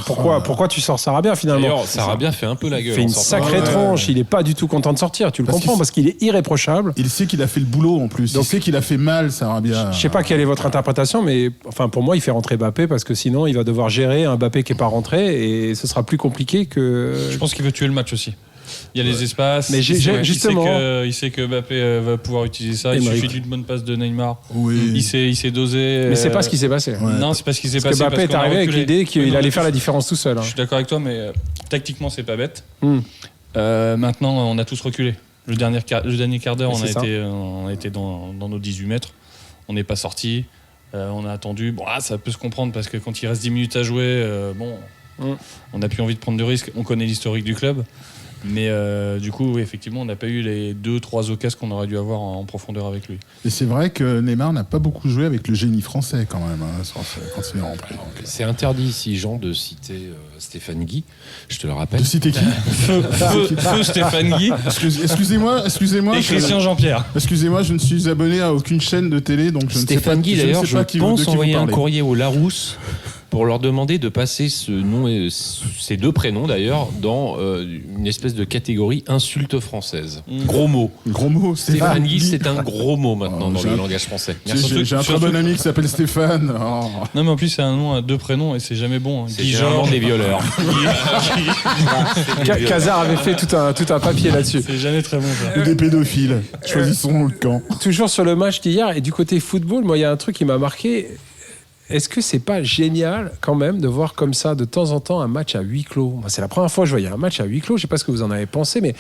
pourquoi tu sors Sarabia finalement? D'ailleurs, Sarabia fait un peu la gueule. Il fait une sacrée tronche. Il est pas du tout content de sortir. Tu le comprends parce qu'il est irréprochable. Il sait qu'il a fait le boulot en plus. Donc, il sait qu'il a fait mal, Sarabia. Je sais pas quelle est votre interprétation, mais pour moi, il fait rentrer Mbappé parce que sinon, il va devoir gérer un Mbappé qui n'est pas rentré et ce sera plus compliqué que. Je pense qu'il veut tuer le match aussi. Il y a les espaces. Mais justement, il sait que Mbappé va pouvoir utiliser ça. Il suffit d'une bonne passe de Neymar. Oui. Il s'est dosé. Mais c'est pas ce qui s'est passé. Ouais. Non, c'est pas ce qui s'est Parce passé. que Mbappé est arrivé avec l'idée qu'il allait faire la différence tout seul. Je suis d'accord avec toi, mais tactiquement, c'est pas bête. Mm. Maintenant, on a tous reculé. Le dernier quart d'heure, on a été dans nos 18 mètres. On n'est pas sorti. On a attendu. Bon, ça peut se comprendre parce que quand il reste 10 minutes à jouer, on n'a plus envie de prendre de risques. On connaît l'historique du club. Mais du coup, oui, effectivement, on n'a pas eu les 2-3 occasions qu'on aurait dû avoir en profondeur avec lui. Et c'est vrai que Neymar n'a pas beaucoup joué avec le génie français quand même, quand il est rentré. C'est interdit ici, Jean, de citer Stéphane Guy, je te le rappelle. De citer qui? Feu Stéphane Guy. Excusez-moi. Et Christian Jean-Pierre. Excusez-moi, je ne suis abonné à aucune chaîne de télé, donc je ne sais pas. Stéphane Guy, d'ailleurs, je pense envoyer un parlez. courrier au Larousse pour leur demander de passer ce nom et ces deux prénoms d'ailleurs dans une espèce de catégorie insulte française. Gros mot. Gros mot, Stéphane Guy, c'est un gros mot maintenant dans le langage français. J'ai un très bon ami qui s'appelle Stéphane. Oh. Non, mais en plus, c'est un nom à 2 prénoms et c'est jamais bon. C'est généralement des violeurs. Cazard avait fait tout un papier là-dessus. C'est jamais très bon, ça. Ou des pédophiles. Choisissons le camp. Toujours sur le match d'hier et du côté football, moi, il y a un truc qui m'a marqué. Est-ce que c'est pas génial quand même de voir comme ça de temps en temps un match à huis clos? Moi, c'est la première fois que je voyais un match à huis clos. Je sais pas ce que vous en avez pensé, mais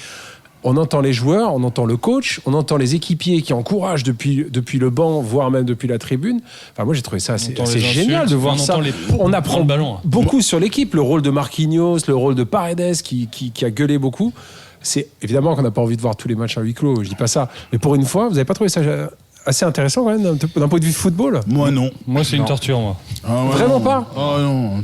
on entend les joueurs, on entend le coach, on entend les équipiers qui encouragent depuis le banc, voire même depuis la tribune. Enfin, moi, j'ai trouvé ça assez génial de voir ça. On apprend le ballon. beaucoup sur l'équipe. Le rôle de Marquinhos, le rôle de Paredes qui a gueulé beaucoup. C'est évidemment qu'on n'a pas envie de voir tous les matchs à huis clos. Je dis pas ça. Mais pour une fois, vous n'avez pas trouvé ça assez intéressant quand même d'un point de vue de football? Moi non. Moi c'est une torture moi. Ah, ouais, Vraiment non. pas? Oh non.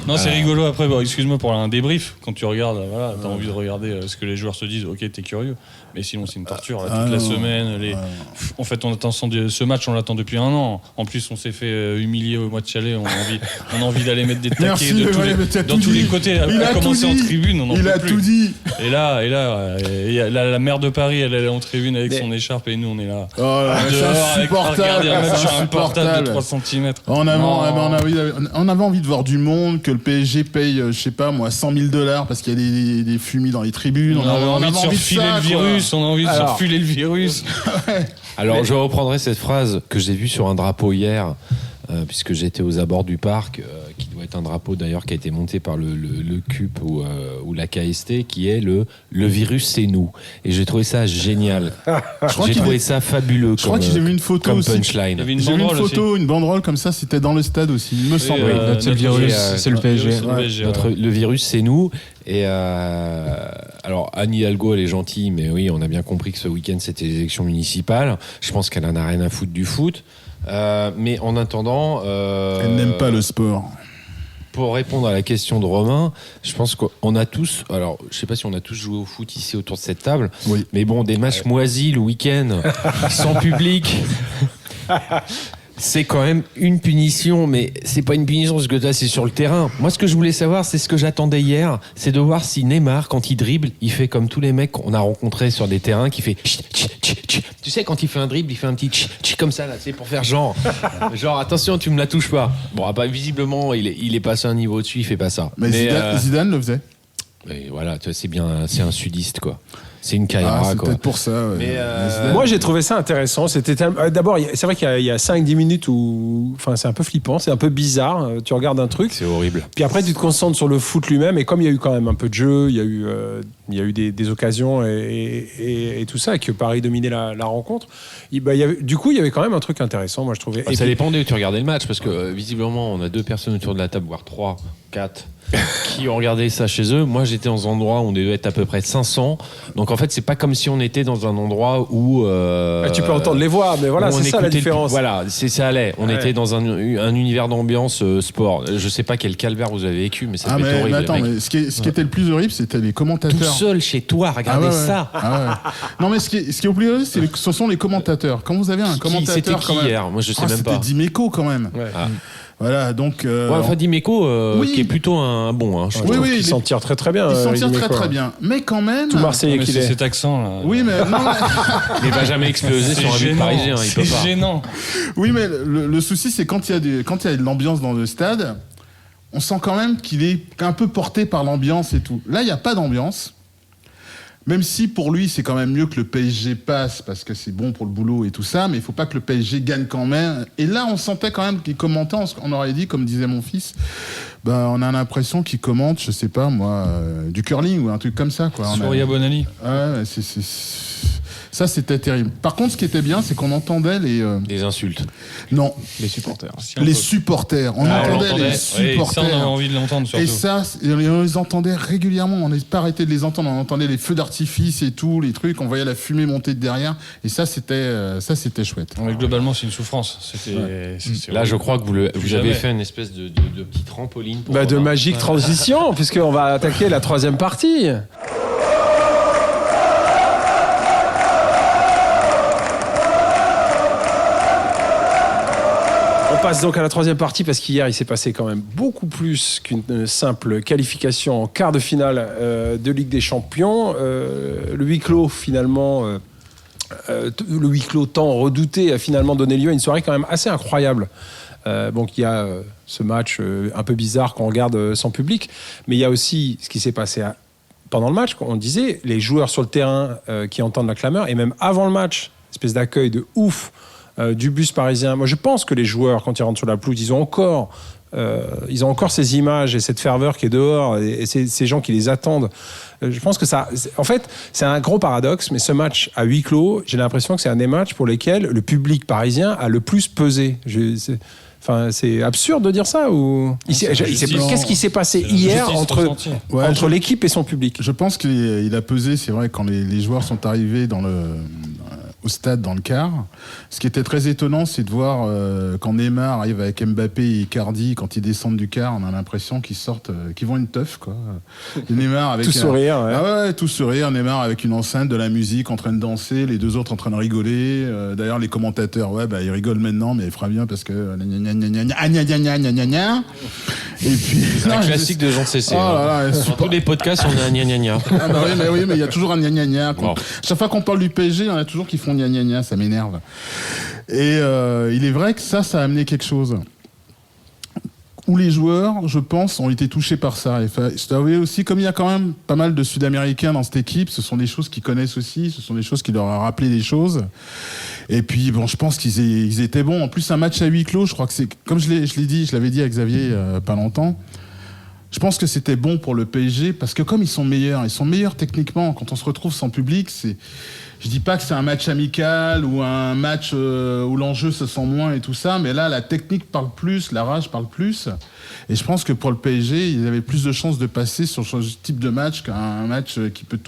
Non, c'est rigolo après. Bon, excuse-moi pour un débrief. Quand tu regardes, voilà, t'as envie de regarder ce que les joueurs se disent. Ok, t'es curieux. Mais sinon, c'est une torture. Là, toute la semaine. En fait, on attend ce match, on l'attend depuis 1 an. En plus, on s'est fait humilier au match aller. On a envie d'aller mettre des taquets dans tous les côtés. Il a commencé tout dit. en tribune, on en Il peut a plus. tout dit. Et là, la maire de Paris, elle est en tribune avec son écharpe et nous, on est là. Oh là, c'est insupportable. Un match C'est sur un portable de insupportable. 3 cm. On avait envie de voir du monde, que le PSG paye, je sais pas moi, $100,000 parce qu'il y a des fumis dans les tribunes. On avait envie de surfiler le virus. On a envie de surfiler le virus. Alors, je reprendrai cette phrase que j'ai vue sur un drapeau hier, puisque j'étais aux abords du parc, qui doit être un drapeau d'ailleurs qui a été monté par le CUP ou la KST, qui est le virus, c'est nous. Et j'ai trouvé ça génial. J'ai trouvé ça fabuleux. Je crois que j'ai vu une photo comme aussi. punchline. Il y avait J'ai vu une photo, une banderole comme ça, c'était dans le stade aussi, il me semble. C'est le virus, c'est le PSG. Le virus, c'est nous. Et alors, Anne Hidalgo, elle est gentille, mais oui, on a bien compris que ce week-end, c'était les élections municipales. Je pense qu'elle en a rien à foutre du foot. Mais en attendant... Elle n'aime pas le sport. Pour répondre à la question de Romain, je pense qu'on a tous... Alors, je sais pas si on a tous joué au foot ici autour de cette table, Oui. mais bon, des matchs moisis le week-end, sans public... C'est quand même une punition, mais c'est pas une punition parce que là c'est sur le terrain. Moi, ce que je voulais savoir, c'est ce que j'attendais hier, c'est de voir si Neymar, quand il dribble, il fait comme tous les mecs qu'on a rencontrés sur des terrains, qui fait tch, tch, tch, tch. Tu sais, quand il fait un dribble, il fait un petit tch, tch, comme ça là, c'est pour faire genre attention, tu me la touches pas. Bon, bah, visiblement, il est passé un niveau au-dessus, il fait pas ça. Mais Zidane le faisait. Mais voilà, tu vois, c'est un sudiste quoi. C'est une caïra, c'est quoi. peut-être pour ça. Ouais. Mais moi, j'ai trouvé ça intéressant. D'abord, c'est vrai qu'il y a 5-10 minutes où, enfin, c'est un peu flippant, c'est un peu bizarre. Tu regardes un truc. C'est horrible. Puis après, tu te concentres sur le foot lui-même. Et comme il y a eu quand même un peu de jeu, il y a eu des occasions et tout ça, et que Paris dominait la rencontre. Du coup, il y avait quand même un truc intéressant, moi, je trouvais. Ça dépendait où tu regardais le match, parce que visiblement, on a 2 personnes autour de la table, voire 3, 4. Qui ont regardé ça chez eux. Moi, j'étais dans un endroit où on devait être à peu près 500. Donc, en fait, c'est pas comme si on était dans un endroit où... tu peux entendre les voix, mais voilà, c'est ça la différence. Voilà, ça allait. On était dans un univers d'ambiance sport. Je sais pas quel calvaire vous avez vécu, mais ça devait être horrible. Mais attends, mais ce qui était le plus horrible, c'était les commentateurs. Tout seul chez toi, regardez ça. Non, mais ce qui est le plus horrible, ce sont les commentateurs. Quand vous avez un commentateur... C'était qui hier? Moi, je sais même pas. C'était Dimeco, quand même. Ouais. Voilà, donc. Dimeco, qui est plutôt un bon. Hein, je trouve. Il s'en tire très très bien. Il s'en tire très très bien. Mais quand même. Tout Marseillais qu'il est. Cet accent là. Oui, mais. Non, Il va jamais exploser sur un but parisien. Il peut pas. C'est gênant. Oui, mais le souci, c'est quand il y a de l'ambiance dans le stade, on sent quand même qu'il est un peu porté par l'ambiance et tout. Là, il n'y a pas d'ambiance. Même si pour lui, c'est quand même mieux que le PSG passe parce que c'est bon pour le boulot et tout ça, mais il faut pas que le PSG gagne quand même. Et là, on sentait quand même qu'il commentait, on aurait dit, comme disait mon fils, on a l'impression qu'il commente, je sais pas moi, du curling ou un truc comme ça. Souria Bonali. Ouais, ça, c'était terrible. Par contre, ce qui était bien, c'est qu'on entendait les insultes. Non. Les supporters. Les supporters. On entendait les supporters. Ça, on avait envie de l'entendre surtout. Et ça, on les entendait régulièrement. On n'a pas arrêté de les entendre. On entendait les feux d'artifice et tout, les trucs. On voyait la fumée monter de derrière. Et ça, c'était chouette. Mais globalement, c'est une souffrance. Là, je crois que vous avez fait une espèce de petit trampoline. De magique transition, puisqu'on va attaquer la troisième partie. On passe donc à la troisième partie parce qu'hier il s'est passé quand même beaucoup plus qu'une simple qualification en quart de finale de Ligue des Champions. Le huis clos finalement, le huis clos tant redouté a finalement donné lieu à une soirée quand même assez incroyable. Donc il y a ce match un peu bizarre qu'on regarde sans public, mais il y a aussi ce qui s'est passé pendant le match. On disait les joueurs sur le terrain qui entendent la clameur et même avant le match, espèce d'accueil de ouf. Du bus parisien. Moi, je pense que les joueurs, quand ils rentrent sur la pelouse, ils ont encore ces images et cette ferveur qui est dehors et ces gens qui les attendent. Je pense que ça... En fait, c'est un gros paradoxe, mais ce match à huis clos, j'ai l'impression que c'est un des matchs pour lesquels le public parisien a le plus pesé. C'est absurde de dire ça ou... Qu'est-ce qui s'est passé hier entre l'équipe et son public ? Je pense qu'il a pesé, c'est vrai, quand les joueurs sont arrivés au stade dans le quart. Ce qui était très étonnant, c'est de voir quand Neymar arrive avec Mbappé et Icardi, quand ils descendent du quart, on a l'impression qu'ils vont une teuf, quoi. Neymar avec tout sourire, ouais. Ah ouais, tout sourire. Neymar avec une enceinte, de la musique, en train de danser, les deux autres en train de rigoler. D'ailleurs, les commentateurs, ils rigolent maintenant, mais il fera bien parce que et puis c'est un classique de Jean Cessé. Sur tous les podcasts, on a un gna gna gna. Oui, mais il y a toujours un gna gna gna. Chaque fois qu'on parle du PSG, il y en a toujours qui font gna gna gna, ça m'énerve. Et il est vrai que ça a amené quelque chose. Où les joueurs, je pense, ont été touchés par ça. Et je dois avouer aussi, comme il y a quand même pas mal de Sud-Américains dans cette équipe, ce sont des choses qu'ils connaissent aussi, ce sont des choses qui leur ont rappelé des choses. Et puis, je pense qu'ils étaient bons. En plus, un match à huis clos, je crois que c'est, comme je l'avais dit à Xavier pas longtemps, je pense que c'était bon pour le PSG, parce que comme ils sont meilleurs techniquement, quand on se retrouve sans public, je dis pas que c'est un match amical ou un match où l'enjeu se sent moins et tout ça, mais là, la technique parle plus, la rage parle plus. Et je pense que pour le PSG, ils avaient plus de chances de passer sur ce type de match qu'un match qui peut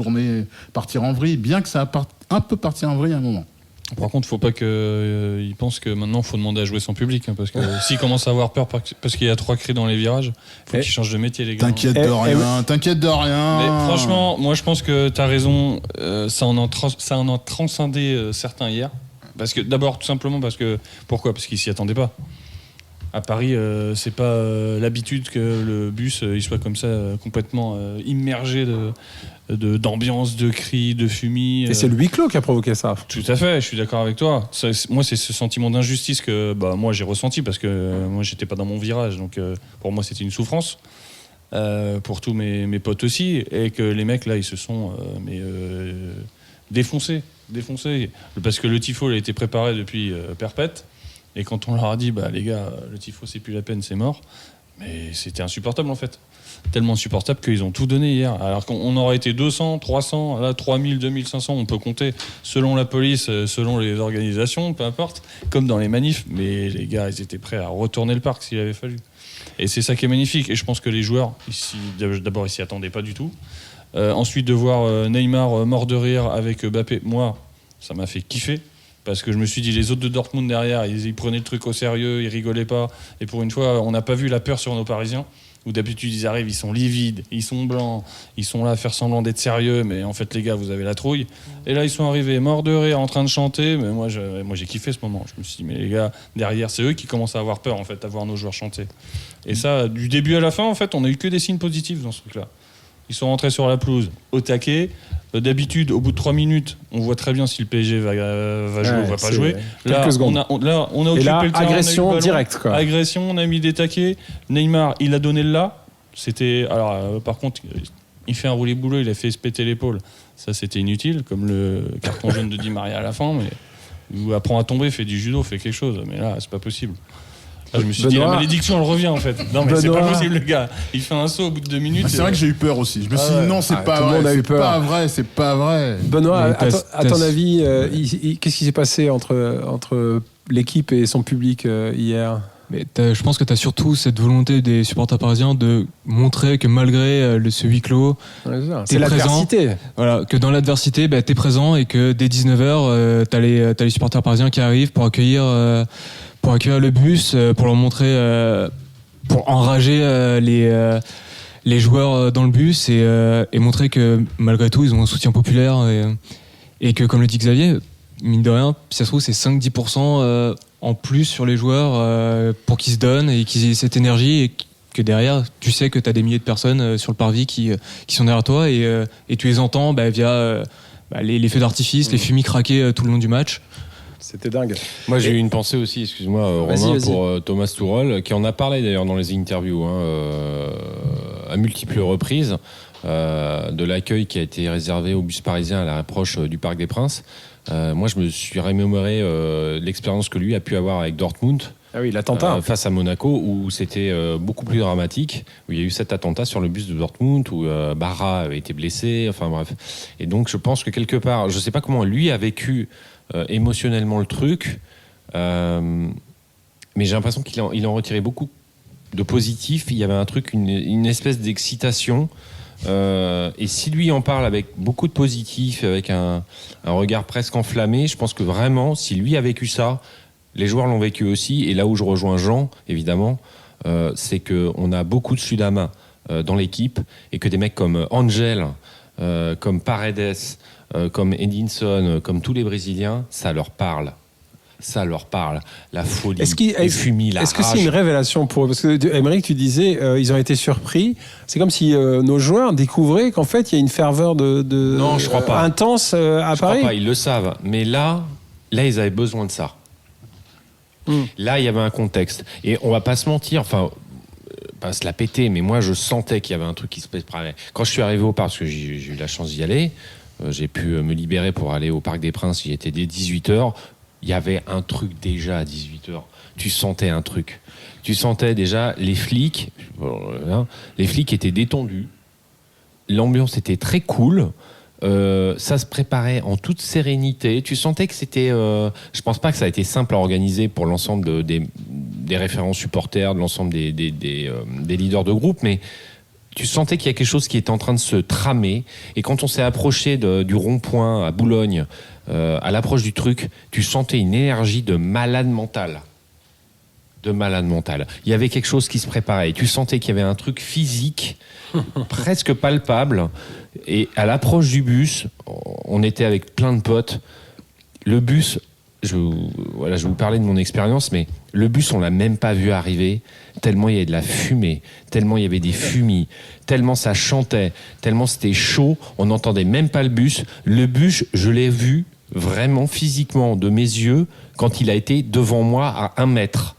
partir en vrille, bien que ça a un peu parti en vrille à un moment. Par contre, il ne faut pas qu'ils pensent que maintenant, il faut demander à jouer sans public. Hein, parce que s'ils commencent à avoir peur parce qu'il y a 3 cris dans les virages, il faut qu'ils changent de métier, les gars. T'inquiète de rien. Mais franchement, moi, je pense que tu as raison. Ça en a transcendé certains hier. Parce que, d'abord, tout simplement, pourquoi ? Parce qu'ils ne s'y attendaient pas. À Paris, c'est pas l'habitude que le bus il soit comme ça, complètement immergé d'ambiance, de cris, de fumée. Et c'est le huis clos qui a provoqué ça. Tout à fait, je suis d'accord avec toi. Moi, c'est ce sentiment d'injustice que moi j'ai ressenti parce que moi j'étais pas dans mon virage, donc pour moi c'était une souffrance. Pour tous mes potes aussi, et que les mecs là ils se sont défoncés parce que le tifo a été préparé depuis perpète. Et quand on leur a dit, les gars, le tifo, c'est plus la peine, c'est mort, mais c'était insupportable en fait. Tellement insupportable qu'ils ont tout donné hier. Alors qu'on aurait été 200, 300, là, 3000, 2500, on peut compter selon la police, selon les organisations, peu importe, comme dans les manifs. Mais les gars, ils étaient prêts à retourner le parc s'il avait fallu. Et c'est ça qui est magnifique. Et je pense que les joueurs, d'abord, ils s'y attendaient pas du tout. Ensuite, de voir Neymar mort de rire avec Mbappé, moi, ça m'a fait kiffer. Parce que je me suis dit, les autres de Dortmund derrière, ils prenaient le truc au sérieux, ils rigolaient pas. Et pour une fois, on n'a pas vu la peur sur nos Parisiens. où d'habitude ils arrivent, ils sont livides, ils sont blancs, ils sont là à faire semblant d'être sérieux, mais en fait les gars vous avez la trouille. Et là ils sont arrivés morts de rire en train de chanter, mais moi j'ai kiffé ce moment. Je me suis dit mais les gars derrière c'est eux qui commencent à avoir peur en fait à voir nos joueurs chanter. Et ça du début à la fin en fait on a eu que des signes positifs dans ce truc là. Ils sont rentrés sur la pelouse au taquet. D'habitude, au bout de 3 minutes, on voit très bien si le PSG va jouer ou va pas jouer. Là, on a occupé le terrain, agression directe, quoi. Agression, on a mis des taquets. Neymar, il a donné le là. C'était. Alors, par contre, il fait un roulé-boulot, il a fait se péter l'épaule. Ça, c'était inutile, comme le carton jaune de Di Maria à la fin. Mais ou apprend à tomber, fait du judo, fait quelque chose. Mais là, c'est pas possible. Je me suis dit, la malédiction, elle revient en fait. Non, mais c'est pas possible, le gars. Il fait un saut au bout de 2 minutes. C'est vrai que j'ai eu peur aussi. Je me suis dit, non, c'est pas vrai. C'est pas vrai. Benoît, à ton avis, qu'est-ce qui s'est passé entre l'équipe et son public hier ? Mais je pense que tu as surtout cette volonté des supporters parisiens de montrer que malgré ce huis clos, c'est l'adversité. Voilà, que dans l'adversité, tu es présent et que dès 19h, tu as les supporters parisiens qui arrivent pour accueillir le bus, pour leur montrer, pour enrager les joueurs dans le bus et montrer que malgré tout, ils ont un soutien populaire et que, comme le dit Xavier, mine de rien, si ça se trouve, c'est 5-10% en plus sur les joueurs pour qu'ils se donnent et qu'ils aient cette énergie et que derrière, tu sais que tu as des milliers de personnes sur le parvis qui sont derrière toi et tu les entends via les feux d'artifice, les fumées craquées tout le long du match. C'était dingue. Moi, j'ai eu une pensée aussi, excuse-moi, Romain, pour Thomas Tuchel, qui en a parlé d'ailleurs dans les interviews, à multiples reprises, de l'accueil qui a été réservé au bus parisien à l'approche du Parc des Princes. Moi, je me suis remémoré l'expérience que lui a pu avoir avec Dortmund. Ah oui, l'attentat. Face à Monaco, où c'était beaucoup plus dramatique, où il y a eu cet attentat sur le bus de Dortmund, où Barra avait été blessé, enfin bref. Et donc, je pense que quelque part, je ne sais pas comment lui a vécu émotionnellement le truc, mais j'ai l'impression qu'il en retirait beaucoup de positif. Il y avait un truc, une espèce d'excitation. Et si lui en parle avec beaucoup de positif, avec un regard presque enflammé, je pense que vraiment, si lui a vécu ça, les joueurs l'ont vécu aussi. Et là où je rejoins Jean, évidemment, c'est qu'on a beaucoup de Sudamains dans l'équipe et que des mecs comme Angel, comme Paredes, comme Edinson, comme tous les Brésiliens, ça leur parle. Ça leur parle. La folie, les fumis, la rage. Est-ce que c'est une révélation pour eux ? Parce que, Aymeric, tu disais, ils ont été surpris. C'est comme si nos joueurs découvraient qu'en fait, il y a une ferveur non, je crois pas. Intense à Paris. Je crois pas, ils le savent. Mais là, ils avaient besoin de ça. Là, il y avait un contexte. Et on va pas se mentir, enfin, pas se la péter, mais moi, je sentais qu'il y avait un truc qui se préparait. Quand je suis arrivé au parc, parce que j'ai eu la chance d'y aller, j'ai pu me libérer pour aller au Parc des Princes, j'y étais dès 18h. Il y avait un truc déjà à 18h. Tu sentais un truc. Tu sentais déjà les flics étaient détendus. L'ambiance était très cool. Ça se préparait en toute sérénité. Tu sentais que c'était... je pense pas que ça a été simple à organiser pour l'ensemble des référents supporters, de l'ensemble des leaders de groupe, mais tu sentais qu'il y a quelque chose qui était en train de se tramer. Et quand on s'est approché du rond-point à Boulogne, à l'approche du truc, tu sentais une énergie de malade mental. Il y avait quelque chose qui se préparait. Tu sentais qu'il y avait un truc physique, presque palpable. Et à l'approche du bus, on était avec plein de potes. Le bus, je vais vous parler de mon expérience, mais le bus, on l'a même pas vu arriver, tellement il y avait de la fumée, tellement il y avait des fumis, tellement ça chantait, tellement c'était chaud, on n'entendait même pas le bus. Le bus, je l'ai vu vraiment physiquement de mes yeux quand il a été devant moi à 1 mètre.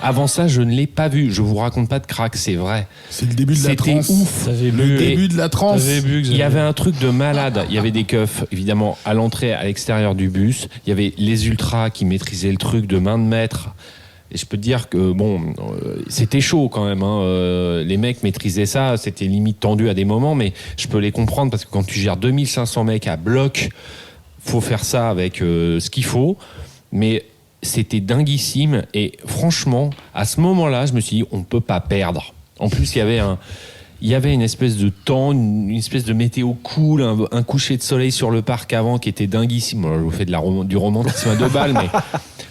Avant ça, je ne l'ai pas vu. Je vous raconte pas de crack, c'est vrai. C'est le début de la transe. C'était ouf. Le début de la transe. Il y avait un truc de malade. Il y avait des keufs, évidemment, à l'entrée, à l'extérieur du bus. Il y avait les ultras qui maîtrisaient le truc de main de maître. Et je peux te dire que, c'était chaud quand même. Les mecs maîtrisaient ça. C'était limite tendu à des moments, mais je peux les comprendre parce que quand tu gères 2500 mecs à bloc, faut faire ça avec ce qu'il faut. Mais c'était dinguissime et franchement, à ce moment-là, je me suis dit, on ne peut pas perdre. En plus, il y avait une espèce de temps, une espèce de météo cool, un coucher de soleil sur le parc avant qui était dinguissime. Moi, je vous fais du romantisme à 2 balles, mais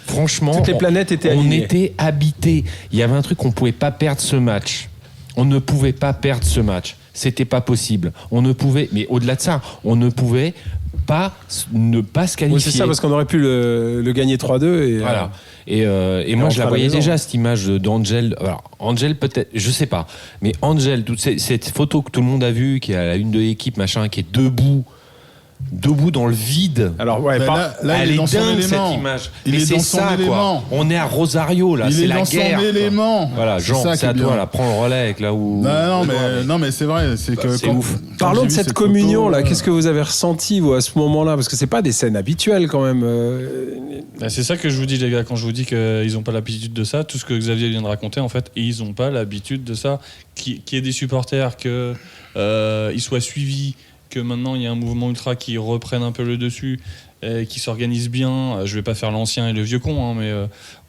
franchement, toutes les planètes étaient alignées. On était habités. Il y avait un truc, on ne pouvait pas perdre ce match. On ne pouvait pas perdre ce match. C'était pas possible. Mais au-delà de ça, on ne pouvait pas ne pas se qualifier. Oui, c'est ça, parce qu'on aurait pu le gagner 3-2. Et, voilà. Et moi, je la voyais déjà, cette image d'Angel. Alors, Angel, peut-être, je sais pas. Mais Angel, cette photo que tout le monde a vue, qui est à la une de l'équipe, machin, qui est debout dans le vide. Alors, ouais, là, elle il est dans est son dingue, élément. cette image. Il est c'est dans son ça, élément. quoi. On est à Rosario, là. Il C'est est la dans guerre. son élément. Voilà, Jean, ça c'est à qui est toi, bien. là. Prends le relais avec là où. Non, mais c'est vrai. C'est que c'est ouf. Parlons de cette communion là. Qu'est-ce que vous avez ressenti vous à ce moment-là? Parce que c'est pas des scènes habituelles quand même. C'est ça que je vous dis, les gars, quand je vous dis qu'ils n'ont pas l'habitude de ça. Tout ce que Xavier vient de raconter, en fait, ils n'ont pas l'habitude de ça. Qu'il y ait des supporters, qu'ils soient suivis, que maintenant il y a un mouvement ultra qui reprenne un peu le dessus, qui s'organise bien. Je vais pas faire l'ancien et le vieux con, hein, mais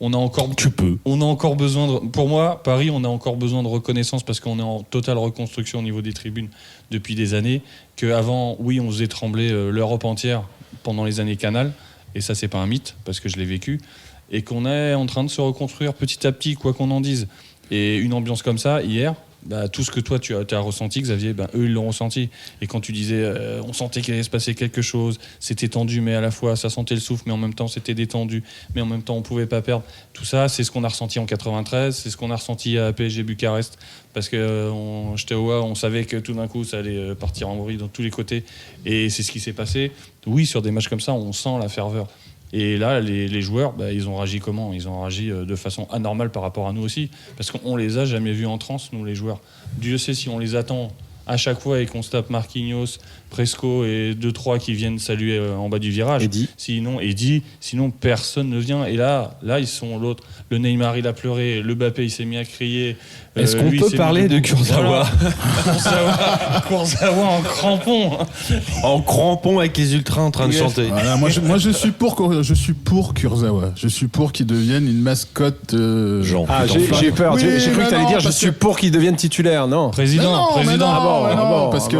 on a encore. Tu peux. On a encore besoin de. Pour moi, Paris, on a encore besoin de reconnaissance parce qu'on est en totale reconstruction au niveau des tribunes depuis des années. Qu'avant, oui, on faisait trembler l'Europe entière pendant les années Canal, et ça, c'est pas un mythe parce que je l'ai vécu. Et qu'on est en train de se reconstruire petit à petit, quoi qu'on en dise. Et une ambiance comme ça, hier. Tout ce que toi tu as ressenti, Xavier, eux ils l'ont ressenti. Et quand tu disais on sentait qu'il allait se passer quelque chose, c'était tendu, mais à la fois ça sentait le souffle, mais en même temps c'était détendu, mais en même temps on pouvait pas perdre. Tout ça, c'est ce qu'on a ressenti en 93, c'est ce qu'on a ressenti à PSG Bucarest, parce que on savait que tout d'un coup ça allait partir en bruit dans tous les côtés, et c'est ce qui s'est passé. Oui, sur des matchs comme ça, on sent la ferveur. Et là, les joueurs, ils ont réagi comment ? Ils ont réagi de façon anormale par rapport à nous aussi. Parce qu'on les a jamais vus en transe, nous, les joueurs. Dieu sait si on les attend à chaque fois et qu'on se tape Marquinhos, Presco et 2-3 qui viennent saluer en bas du virage. Sinon personne ne vient. Et là ils sont l'autre. Le Neymar, il a pleuré. Le Mbappé, il s'est mis à crier. Est-ce qu'on peut parler de Kurzawa ? Kurzawa en crampon. En crampon avec les ultras en train de chanter. Voilà, moi je suis pour Kurzawa. Je suis pour qu'il devienne une mascotte. Jean. Ah, j'ai peur. Oui, j'ai cru que tu allais dire je suis pour qu'il devienne titulaire. Non. Président. Parce que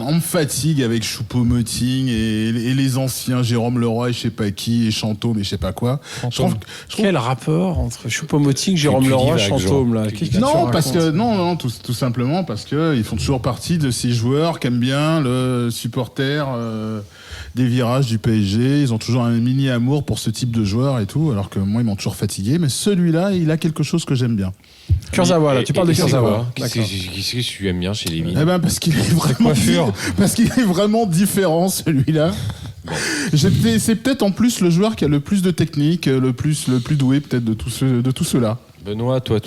on me fatigue avec Choupo-Moting et les anciens Jérôme Leroy et je sais pas qui et Chantôme et je sais pas quoi. Quel rapport entre Choupo-Moting, Jérôme Leroy, Chantôme là? Non, parce que non, tout simplement parce que ils font toujours partie de ces joueurs qui aiment bien le supporter des virages du PSG. Ils ont toujours un mini amour pour ce type de joueur et tout, alors que moi ils m'ont toujours fatigué. Mais celui-là, il a quelque chose que j'aime bien. Kurzawa, là, tu parles de Kurzawa. Qu'est-ce que tu aimes bien chez les Eh ben parce qu'il est vraiment parce qu'il est vraiment différent celui-là. C'est peut-être en plus le joueur qui a le plus de technique, le plus doué peut-être de tous ceux-là. Benoît, toi,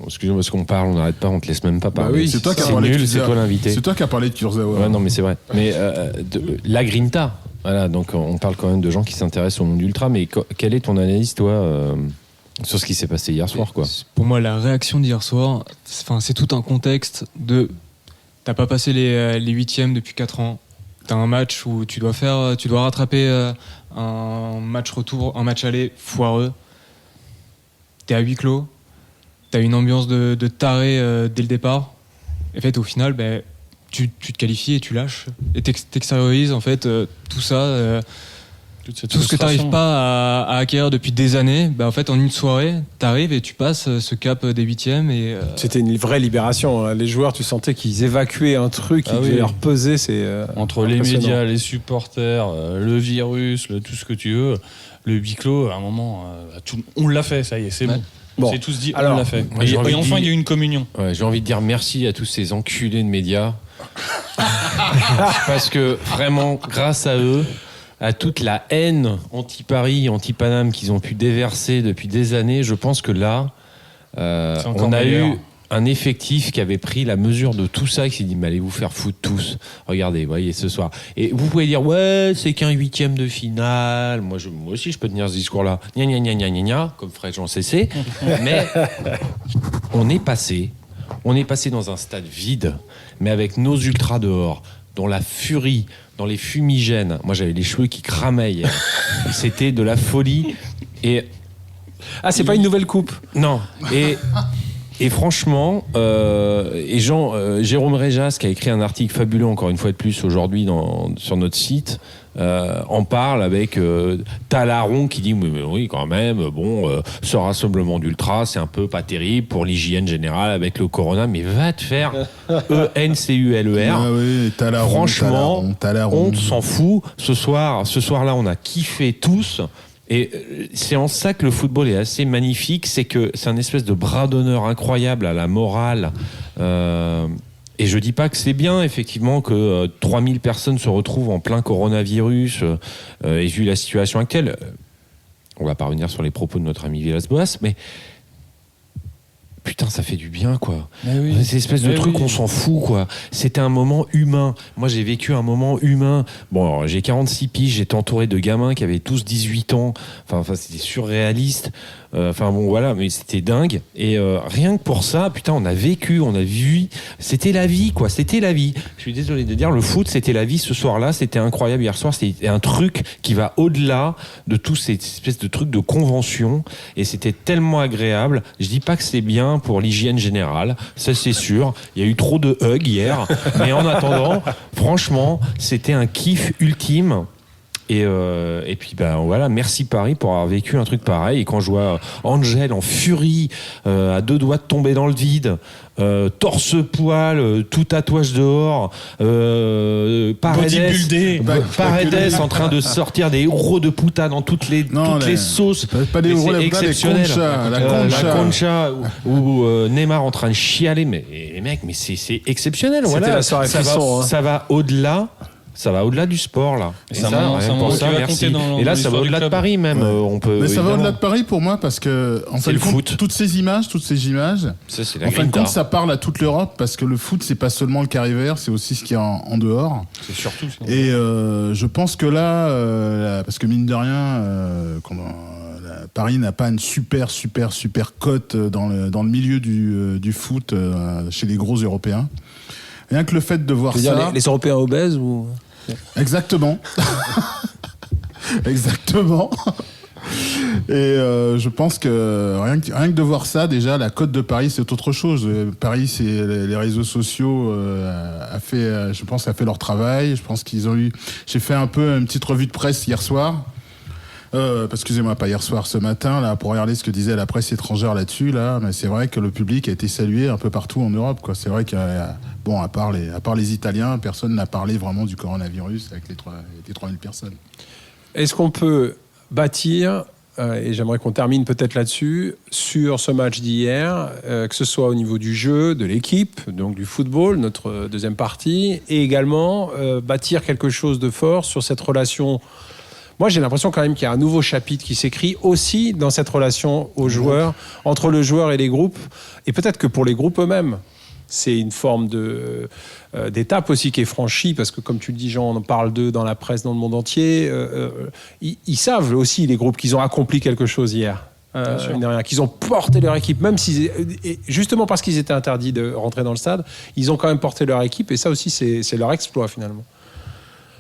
excuse-moi parce qu'on parle, on n'arrête pas, on te laisse même pas parler. Bah oui, c'est toi qui as c'est parlé nul, de c'est toi l'invité. C'est toi qui as parlé de Kurzawa. Ouais, non, mais c'est vrai. Mais la Grinta, voilà, donc on parle quand même de gens qui s'intéressent au monde ultra. Mais quelle est ton analyse, toi, sur ce qui s'est passé hier soir, quoi ? Pour moi, la réaction d'hier soir, c'est tout un contexte de. T'as pas passé les huitièmes depuis 4 ans. T'as un match où tu dois rattraper un match retour, un match aller foireux. T'es à huis clos, t'as une ambiance de taré dès le départ. Et en fait, au final, tu te qualifies et tu lâches. Et t'extériorises en fait tout ça, tout ce que t'arrives pas à acquérir depuis des années. En fait, en une soirée, t'arrives et tu passes ce cap des huitièmes. C'était une vraie libération. Les joueurs, tu sentais qu'ils évacuaient un truc qui devait leur peser. Entre les médias, les supporters, le virus, tout ce que tu veux. Le huis clos, à un moment, on l'a fait, ça y est, c'est bon. On s'est tous dit, on l'a fait. Et enfin, il y a eu une communion. Ouais, j'ai envie de dire merci à tous ces enculés de médias. Parce que vraiment, grâce à eux, à toute la haine anti-Paris, anti-Paname qu'ils ont pu déverser depuis des années, je pense que là, on a eu un effectif qui avait pris la mesure de tout ça et qui s'est dit mais allez vous faire foutre tous, regardez, voyez ce soir. Et vous pouvez dire ouais c'est qu'un huitième de finale, moi aussi je peux tenir ce discours là, gna gna gna gna gna, comme ferait Jean Cessé. Mais on est passé dans un stade vide, mais avec nos ultras dehors, dans la furie, dans les fumigènes. Moi j'avais les cheveux qui cramaient hier. C'était de la folie. Et c'est pas une nouvelle coupe. Non. Et franchement, Jérôme Réjas, qui a écrit un article fabuleux, encore une fois de plus, aujourd'hui sur notre site, en parle avec Talaron qui dit mais oui quand même ce rassemblement d'ultra c'est un peu pas terrible pour l'hygiène générale avec le corona, mais va te faire ENCULER. Ah oui, Talaron, franchement Talaron. on s'en fout. Ce soir-là on a kiffé tous. Et c'est en ça que le football est assez magnifique, c'est que c'est un espèce de bras d'honneur incroyable à la morale. Et je dis pas que c'est bien, effectivement, que 3000 personnes se retrouvent en plein coronavirus, et vu la situation actuelle, on va pas revenir sur les propos de notre ami Villas-Boas, mais putain, ça fait du bien, quoi. Oui. Ces espèces de trucs, on s'en fout, quoi. C'était un moment humain. Moi, j'ai vécu un moment humain. Bon, alors, j'ai 46 piges, j'étais entouré de gamins qui avaient tous 18 ans. Enfin, c'était surréaliste. Enfin, bon, voilà, mais c'était dingue. Et rien que pour ça, putain, on a vécu, on a vu. C'était la vie, quoi. C'était la vie. Je suis désolé de dire, le foot, c'était la vie ce soir-là. C'était incroyable. Hier soir, c'était un truc qui va au-delà de tous ces espèces de trucs de convention. Et c'était tellement agréable. Je dis pas que c'est bien pour l'hygiène générale, ça c'est sûr. Il y a eu trop de hugs hier, mais en attendant, franchement, c'était un kiff ultime. Et puis voilà, merci Paris pour avoir vécu un truc pareil. Et quand je vois Angel en furie, à 2 doigts de tomber dans le vide, torse-poil, tout tatouage dehors, Paredes en train de sortir des euros de puta dans toutes les sauces. Pas des euros, exceptionnel. La concha. Ou Neymar en train de chialer. Mais mec, mais c'est exceptionnel. C'était voilà. la soirée frisson, ça va au-delà. Ça va au-delà du sport, là. Et ça va au-delà de Paris, même. On peut, mais ça va au-delà de Paris pour moi, parce que, en c'est fin de le compte, foot. toutes ces images, ça, c'est la en fin de grinta. compte, ça parle à toute l'Europe, parce que le foot, c'est pas seulement le carré vert, c'est aussi ce qu'il y a en dehors. C'est surtout ça. Et je pense que là, parce que mine de rien, Paris n'a pas une super cote dans le milieu du foot chez les gros Européens. Rien que le fait de voir ça... Les Européens obèses ou... Exactement. Exactement. Et je pense que rien que de voir ça, déjà, la cote de Paris, c'est autre chose. Paris, c'est les réseaux sociaux a fait leur travail. Je pense qu'ils ont eu... J'ai fait un peu une petite revue de presse hier soir. Excusez-moi, pas hier soir, ce matin, là, pour regarder ce que disait la presse étrangère là-dessus, là, mais c'est vrai que le public a été salué un peu partout en Europe, quoi. C'est vrai qu'à part les Italiens, personne n'a parlé vraiment du coronavirus avec les 3000 personnes. Est-ce qu'on peut bâtir, et j'aimerais qu'on termine peut-être là-dessus, sur ce match d'hier, que ce soit au niveau du jeu, de l'équipe, donc du football, notre deuxième partie, et également bâtir quelque chose de fort sur cette relation. Moi, j'ai l'impression quand même qu'il y a un nouveau chapitre qui s'écrit aussi dans cette relation aux joueurs, entre le joueur et les groupes. Et peut-être que pour les groupes eux-mêmes, c'est une forme d'étape aussi qui est franchie, parce que comme tu le dis, Jean, on en parle d'eux dans la presse, dans le monde entier. Ils savent aussi, les groupes, qu'ils ont accompli quelque chose hier. Qu'ils ont porté leur équipe, même justement parce qu'ils étaient interdits de rentrer dans le stade, ils ont quand même porté leur équipe, et ça aussi, c'est leur exploit finalement.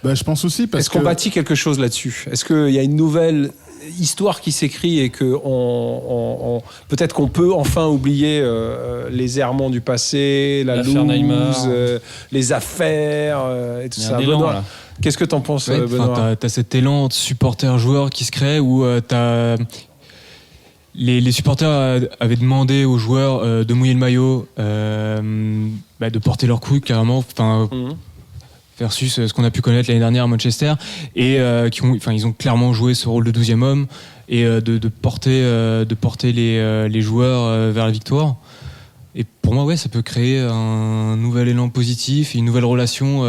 Je pense aussi parce Est-ce qu'on bâtit quelque chose là-dessus ? Est-ce qu'il y a une nouvelle histoire qui s'écrit et que peut-être qu'on peut enfin oublier les errements du passé, la loose, les affaires et tout ça. Benoît, qu'est-ce que t'en penses, Benoît ? T'as cet élan de supporters-joueurs qui se crée où les supporters avaient demandé aux joueurs de mouiller le maillot, de porter leur couille carrément. Versus ce qu'on a pu connaître l'année dernière à Manchester, et ils ont clairement joué ce rôle de 12e homme et de porter les joueurs vers la victoire. Et pour moi, ça peut créer un nouvel élan positif et une nouvelle relation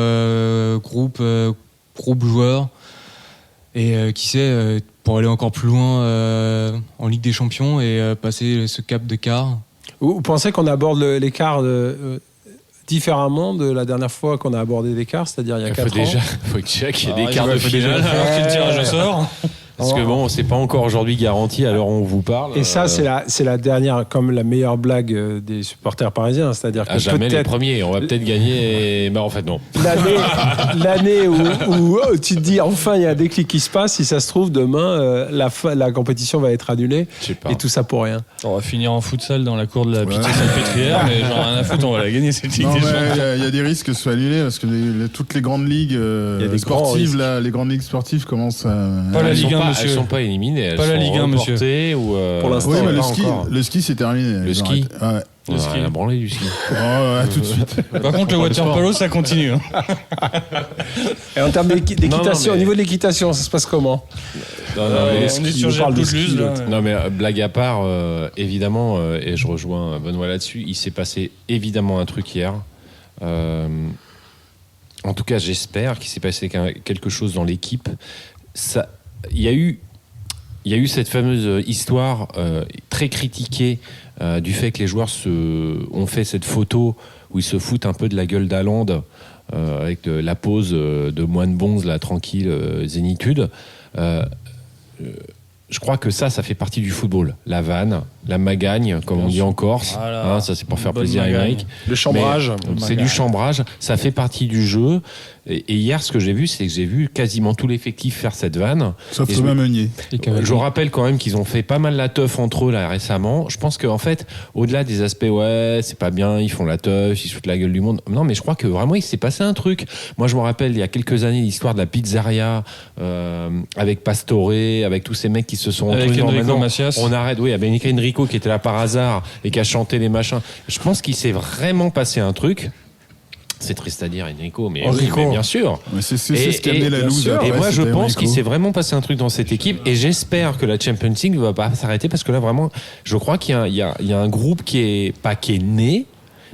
groupe joueur, et qui sait, pour aller encore plus loin en Ligue des Champions et passer ce cap de quart. Vous pensez qu'on aborde l'écart différemment de la dernière fois qu'on a abordé l'écart, c'est-à-dire il y a 4 ans. Il faut déjà qu'il y ait des quarts de finale. Alors que le tirage sort. Parce que bon, c'est pas encore aujourd'hui garanti à l'heure où on vous parle. Et ça, c'est la dernière, comme la meilleure blague des supporters parisiens. C'est-à-dire que jamais les premiers. On va peut-être gagner, mais en fait, non. L'année où tu te dis, enfin, il y a un déclic qui se passe. Si ça se trouve, demain, la compétition va être annulée. Et tout ça pour rien. On va finir en futsal dans la cour de la Pitié-Salpêtrière, mais genre rien à foutre, on va la gagner cette Ligue des Champions. Il y a des risques que ce soit annulé parce que toutes les grandes ligues sportives, les grandes ligues sportives commencent à. Pas la Ligue 1, monsieur. Elles sont pas éliminées. Pas la Ligue 1, monsieur. Pour l'instant, oui, mais le ski, c'est terminé. Le ski. Ouais. Le ski. On a branlé du ski. Tout de suite. Par contre, le water polo, ça continue. Et en termes d'équitation, au niveau de l'équitation, ça se passe comment? On est sur Gilles. Non, mais blague à part, évidemment, et je rejoins Benoît là-dessus, il s'est passé évidemment un truc hier. En tout cas, j'espère qu'il s'est passé quelque chose dans l'équipe. Il y a eu cette fameuse histoire très critiquée du fait que les joueurs ont fait cette photo où ils se foutent un peu de la gueule d'Haaland avec la pose de moine bonze, la tranquille zénitude. Je crois que ça fait partie du football. La vanne, la magagne, comme on dit en Corse. Voilà. Ça, c'est pour faire plaisir à Émeric. Le chambrage. C'est du chambrage. Ça fait partie du jeu. Et hier, ce que j'ai vu, c'est que j'ai vu quasiment tout l'effectif faire cette vanne. Sauf Thomas Meunier. Je rappelle quand même qu'ils ont fait pas mal la teuf entre eux là récemment. Je pense qu'en fait, au-delà des aspects, c'est pas bien, ils font la teuf, ils se foutent la gueule du monde. Non, mais je crois que vraiment, il s'est passé un truc. Moi, je me rappelle, il y a quelques années, l'histoire de la pizzeria avec Pastore, avec tous ces mecs qui se sont avec Enrico Macias. On arrête, oui, il y avait Enrico qui était là par hasard et qui a chanté les machins. Je pense qu'il s'est vraiment passé un truc. C'est triste à dire, Enrico, mais bien sûr. Mais c'est ce qui a amené la loose. Et moi, je pense qu'il s'est vraiment passé un truc dans cette équipe. Et j'espère que la Champions League ne va pas s'arrêter parce que là, vraiment, je crois qu'il y a un groupe qui est né,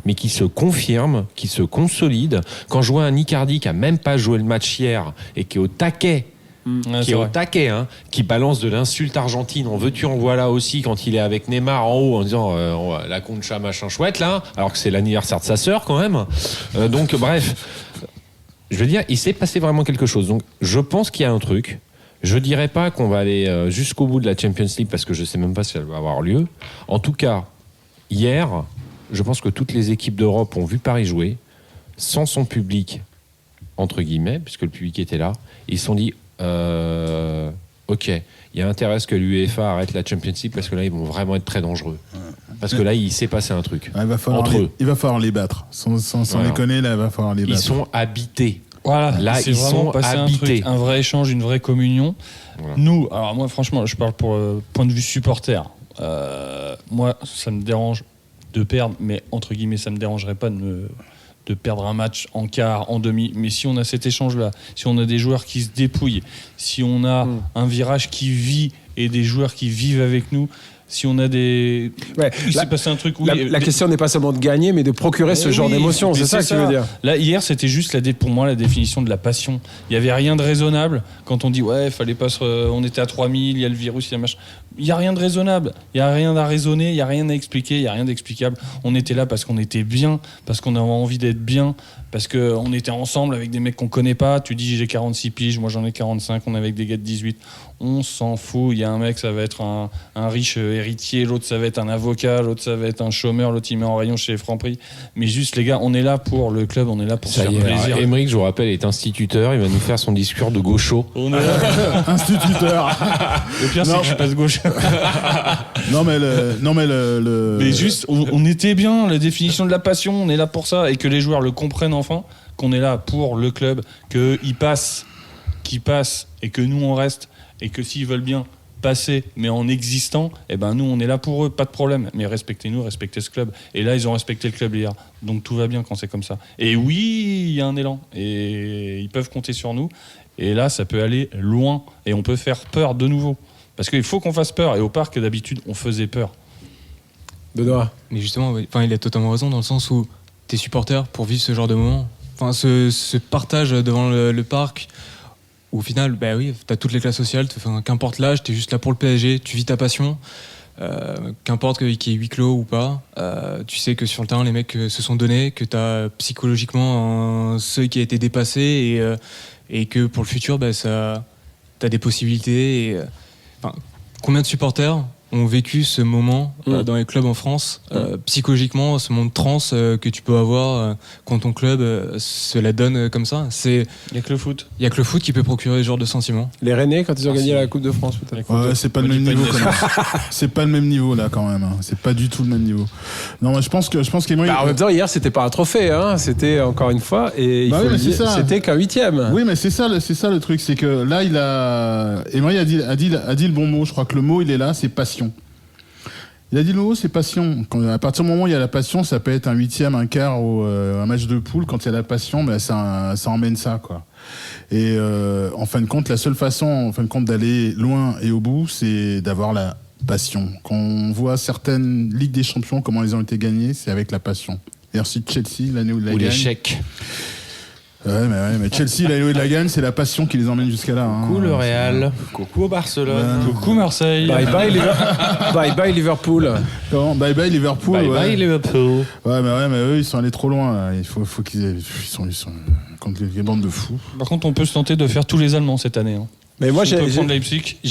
mais qui se confirme, qui se consolide. Quand je vois un Icardi qui a même pas joué le match hier et qui est au taquet, qui balance de l'insulte argentine, en veux-tu en voilà aussi quand il est avec Neymar en haut en disant la concha machin chouette là, alors que c'est l'anniversaire de sa sœur quand même. Donc bref, je veux dire, il s'est passé vraiment quelque chose. Donc je pense qu'il y a un truc. Je dirais pas qu'on va aller jusqu'au bout de la Champions League parce que je sais même pas si elle va avoir lieu. En tout cas, hier, je pense que toutes les équipes d'Europe ont vu Paris jouer sans son public entre guillemets, puisque le public était là. Ils se sont dit ok, il y a intérêt à ce que l'UEFA arrête la Champions League parce que là ils vont vraiment être très dangereux. Parce que là il s'est passé un truc. Il va falloir les battre. Sans déconner, là il va falloir les battre. Ils sont habités. Voilà, là ils sont habités. Un vrai échange, une vraie communion. Voilà. Nous, alors moi franchement, je parle pour point de vue supporter. Moi, ça me dérange de perdre, mais entre guillemets, ça me dérangerait pas de perdre un match en quart, en demi. Mais si on a cet échange-là, si on a des joueurs qui se dépouillent, si on a un virage qui vit et des joueurs qui vivent avec nous, si on a des... il s'est passé un truc... La question n'est pas seulement de gagner, mais de procurer ce genre d'émotion. C'est ça que tu veux dire. Là, hier, c'était juste pour moi la définition de la passion. Il n'y avait rien de raisonnable. Quand on dit, fallait pas on était à 3000, il y a le virus, il y a machin... Il n'y a rien de raisonnable. Il n'y a rien à raisonner, il n'y a rien à expliquer, il n'y a rien d'explicable. On était là parce qu'on était bien, parce qu'on avait envie d'être bien, parce qu'on était ensemble avec des mecs qu'on ne connaît pas. Tu dis, j'ai 46 piges, moi j'en ai 45, on est avec des gars de 18. On s'en fout. Il y a un mec, ça va être un riche héritier, l'autre ça va être un avocat, l'autre ça va être un chômeur, l'autre il met en rayon chez Franprix. Mais juste les gars, on est là pour le club, on est là pour se faire plaisir. Émeric, je vous rappelle, est instituteur, il va nous faire son discours de gaucho. On est là. Instituteur. Le pire c'est que je passe gauche. Mais juste, on était bien, la définition de la passion, on est là pour ça et que les joueurs le comprennent enfin, qu'on est là pour le club, qu'ils passent et que nous on reste. Et que s'ils veulent bien passer, mais en existant, nous, on est là pour eux, pas de problème. Mais respectez-nous, respectez ce club. Et là, ils ont respecté le club hier. Donc tout va bien quand c'est comme ça. Et oui, il y a un élan. Et ils peuvent compter sur nous. Et là, ça peut aller loin. Et on peut faire peur de nouveau. Parce qu'il faut qu'on fasse peur. Et au parc, d'habitude, on faisait peur. Benoît. Mais justement, il a totalement raison dans le sens où t'es supporter pour vivre ce genre de moment. Ce partage devant le parc... Au final, t'as toutes les classes sociales, qu'importe l'âge, t'es juste là pour le PSG, tu vis ta passion, qu'importe qu'il y ait huis clos ou pas, tu sais que sur le terrain, les mecs se sont donnés, que t'as psychologiquement un seuil qui a été dépassé et que pour le futur, ça t'as des possibilités. Et, combien de supporters ont vécu ce moment dans les clubs en France, psychologiquement, ce moment de transe que tu peux avoir quand ton club se la donne comme ça. Il n'y a que le foot. Il n'y a que le foot qui peut procurer ce genre de sentiment. Les Rennais, quand ils ont gagné la Coupe de France, peut-être. Ouais, c'est pas le même niveau. C'est pas le même niveau là quand même. Hein. C'est pas du tout le même niveau. Non, moi je pense qu'Emery. En même temps, hier, c'était pas un trophée. Hein. C'était encore une fois, et il faut le dire, c'était qu'un 8e. Oui, mais c'est ça le truc, c'est que là, Emery a dit le bon mot. Je crois que le mot, il est là, c'est passion. Il a dit le mot, c'est passion. À partir du moment où il y a la passion, ça peut être un 8e, un quart ou un match de poule. Quand il y a la passion, ça emmène ça, quoi. Et en fin de compte, la seule façon, d'aller loin et au bout, c'est d'avoir la passion. Quand on voit certaines Ligues des Champions, comment elles ont été gagnées, c'est avec la passion. Et ensuite Chelsea, l'année où il la gagne. Ou l'échec. Mais Chelsea, l'année où il la gagne, c'est la passion qui les emmène jusqu'à là. Coucou le Real, coucou Barcelone, coucou Marseille. Bye bye Liverpool. Non, bye bye Liverpool. Bye Liverpool. Ouais, mais eux, ils sont allés trop loin. Là. Il faut qu'ils sont contre les bandes de fous. Par contre, on peut se tenter de faire tous les Allemands cette année. Hein. Mais moi, j'ai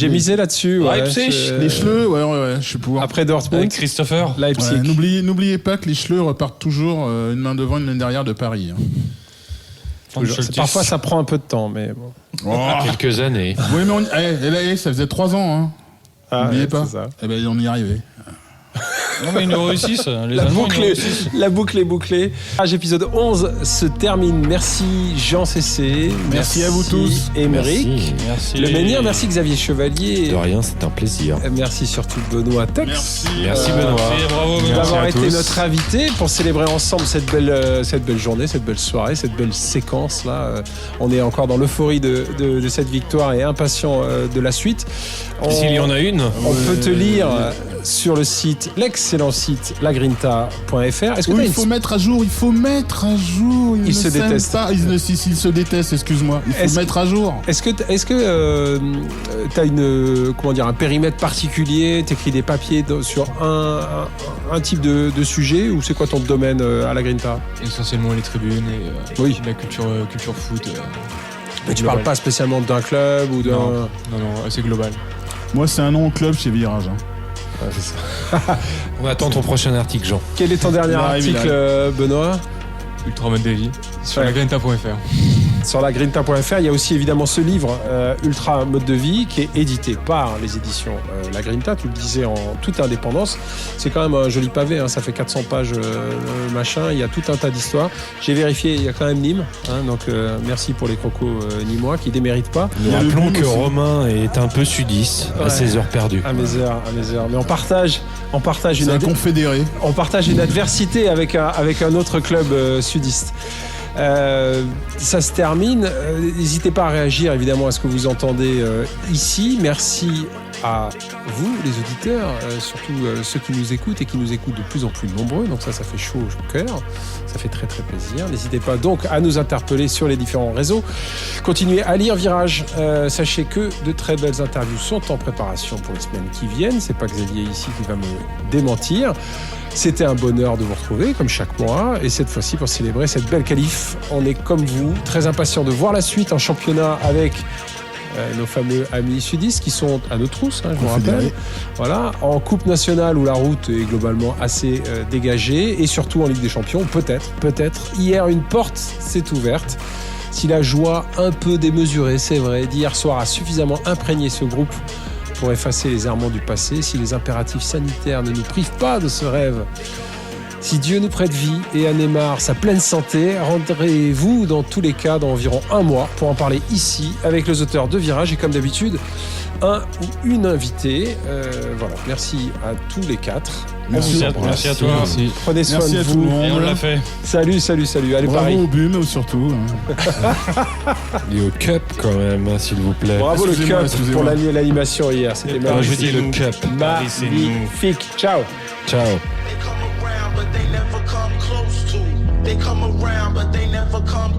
misé là-dessus. Leipzig. Les Schleux, ouais, je suis pour. Après Dortmund, avec Christopher. Leipzig. Ouais, n'oubliez pas que les Schleux repartent toujours une main devant, une main derrière de Paris. Hein. Parfois, ça prend un peu de temps, mais bon. Quelques années. Oui, mais ça faisait 3 ans. Hein. N'oubliez pas. Ça. Eh ben, on y est arrivé. Non, mais ils nous réussissent. Les Allemands, la boucle est bouclée. Épisode 11 se termine. Merci Jean Cessé. Merci à vous tous. Émeric. Merci. Le Menhir. Merci Xavier Chevalier. De rien, c'est un plaisir. Merci surtout Benoît Tex. Merci Benoît. Bravo Benoît. D'avoir été notre invité pour célébrer ensemble cette belle journée, cette belle soirée, cette belle séquence là. On est encore dans l'euphorie de cette victoire et impatient de la suite. S'il y en a une. On peut te lire sur le site, l'excellent site lagrinta.fr. Est-ce que il faut mettre à jour. Ils se détestent. S'ils se détestent, excuse-moi. Il faut mettre à jour. Est-ce que tu as un périmètre particulier, t'écris des papiers sur un type de sujet, ou c'est quoi ton domaine à la Grinta? Essentiellement les tribunes et la culture foot. Mais tu parles pas spécialement d'un club ou d'un... Non, assez global. Moi, c'est un nom au club chez Virage. Hein. Ouais, c'est ça. On attend ton prochain article, Jean. Quel est ton dernier article, Benoît? Ultra mode de vie sur lagrinta.fr. Sur lagrinta.fr, il y a aussi évidemment ce livre Ultra mode de vie qui est édité par les éditions La Grinta, tu le disais, en toute indépendance. C'est quand même un joli pavé, hein, ça fait 400 pages machin, il y a tout un tas d'histoires. J'ai vérifié, il y a quand même Nîmes, hein, donc merci pour les crocos nîmois qui déméritent pas. Nous rappelons que Romain est un peu sudiste à ses heures perdues. À mes heures. Mais on partage une confédéré. On partage une adversité avec un autre club sudiste. Ça se termine. N'hésitez pas à réagir évidemment à ce que vous entendez ici. Merci à vous les auditeurs, surtout ceux qui nous écoutent et qui nous écoutent de plus en plus nombreux, donc ça fait chaud au cœur, ça fait très très plaisir. N'hésitez pas donc à nous interpeller sur les différents réseaux. Continuez à lire Virage, sachez que de très belles interviews sont en préparation pour les semaines qui viennent. C'est pas Xavier ici qui va me démentir. C'était un bonheur de vous retrouver, comme chaque mois, et cette fois-ci pour célébrer cette belle qualif. On est comme vous, très impatients de voir la suite en championnat avec nos fameux amis sudistes qui sont à nos trousses, hein, je vous rappelle. Voilà, en Coupe nationale où la route est globalement assez dégagée, et surtout en Ligue des Champions, peut-être. Hier, une porte s'est ouverte. Si la joie un peu démesurée, c'est vrai, d'hier soir a suffisamment imprégné ce groupe pour effacer les errements du passé, si les impératifs sanitaires ne nous privent pas de ce rêve, si Dieu nous prête vie et à Neymar sa pleine santé, rendrez-vous dans tous les cas dans environ un mois pour en parler ici avec les auteurs de Virage et comme d'habitude, un ou une invitée. Voilà, merci à tous les 4. Merci à toi. Merci. Prenez soin de vous. Et on l'a fait. Salut. Allez, bravo Paris. au BUM surtout. Hein. Et au Cup quand même, hein, s'il vous plaît. Bravo le Cup pour l'animation hier. C'était Je dis le Cup. magnifique. Ciao. They come around, but they never come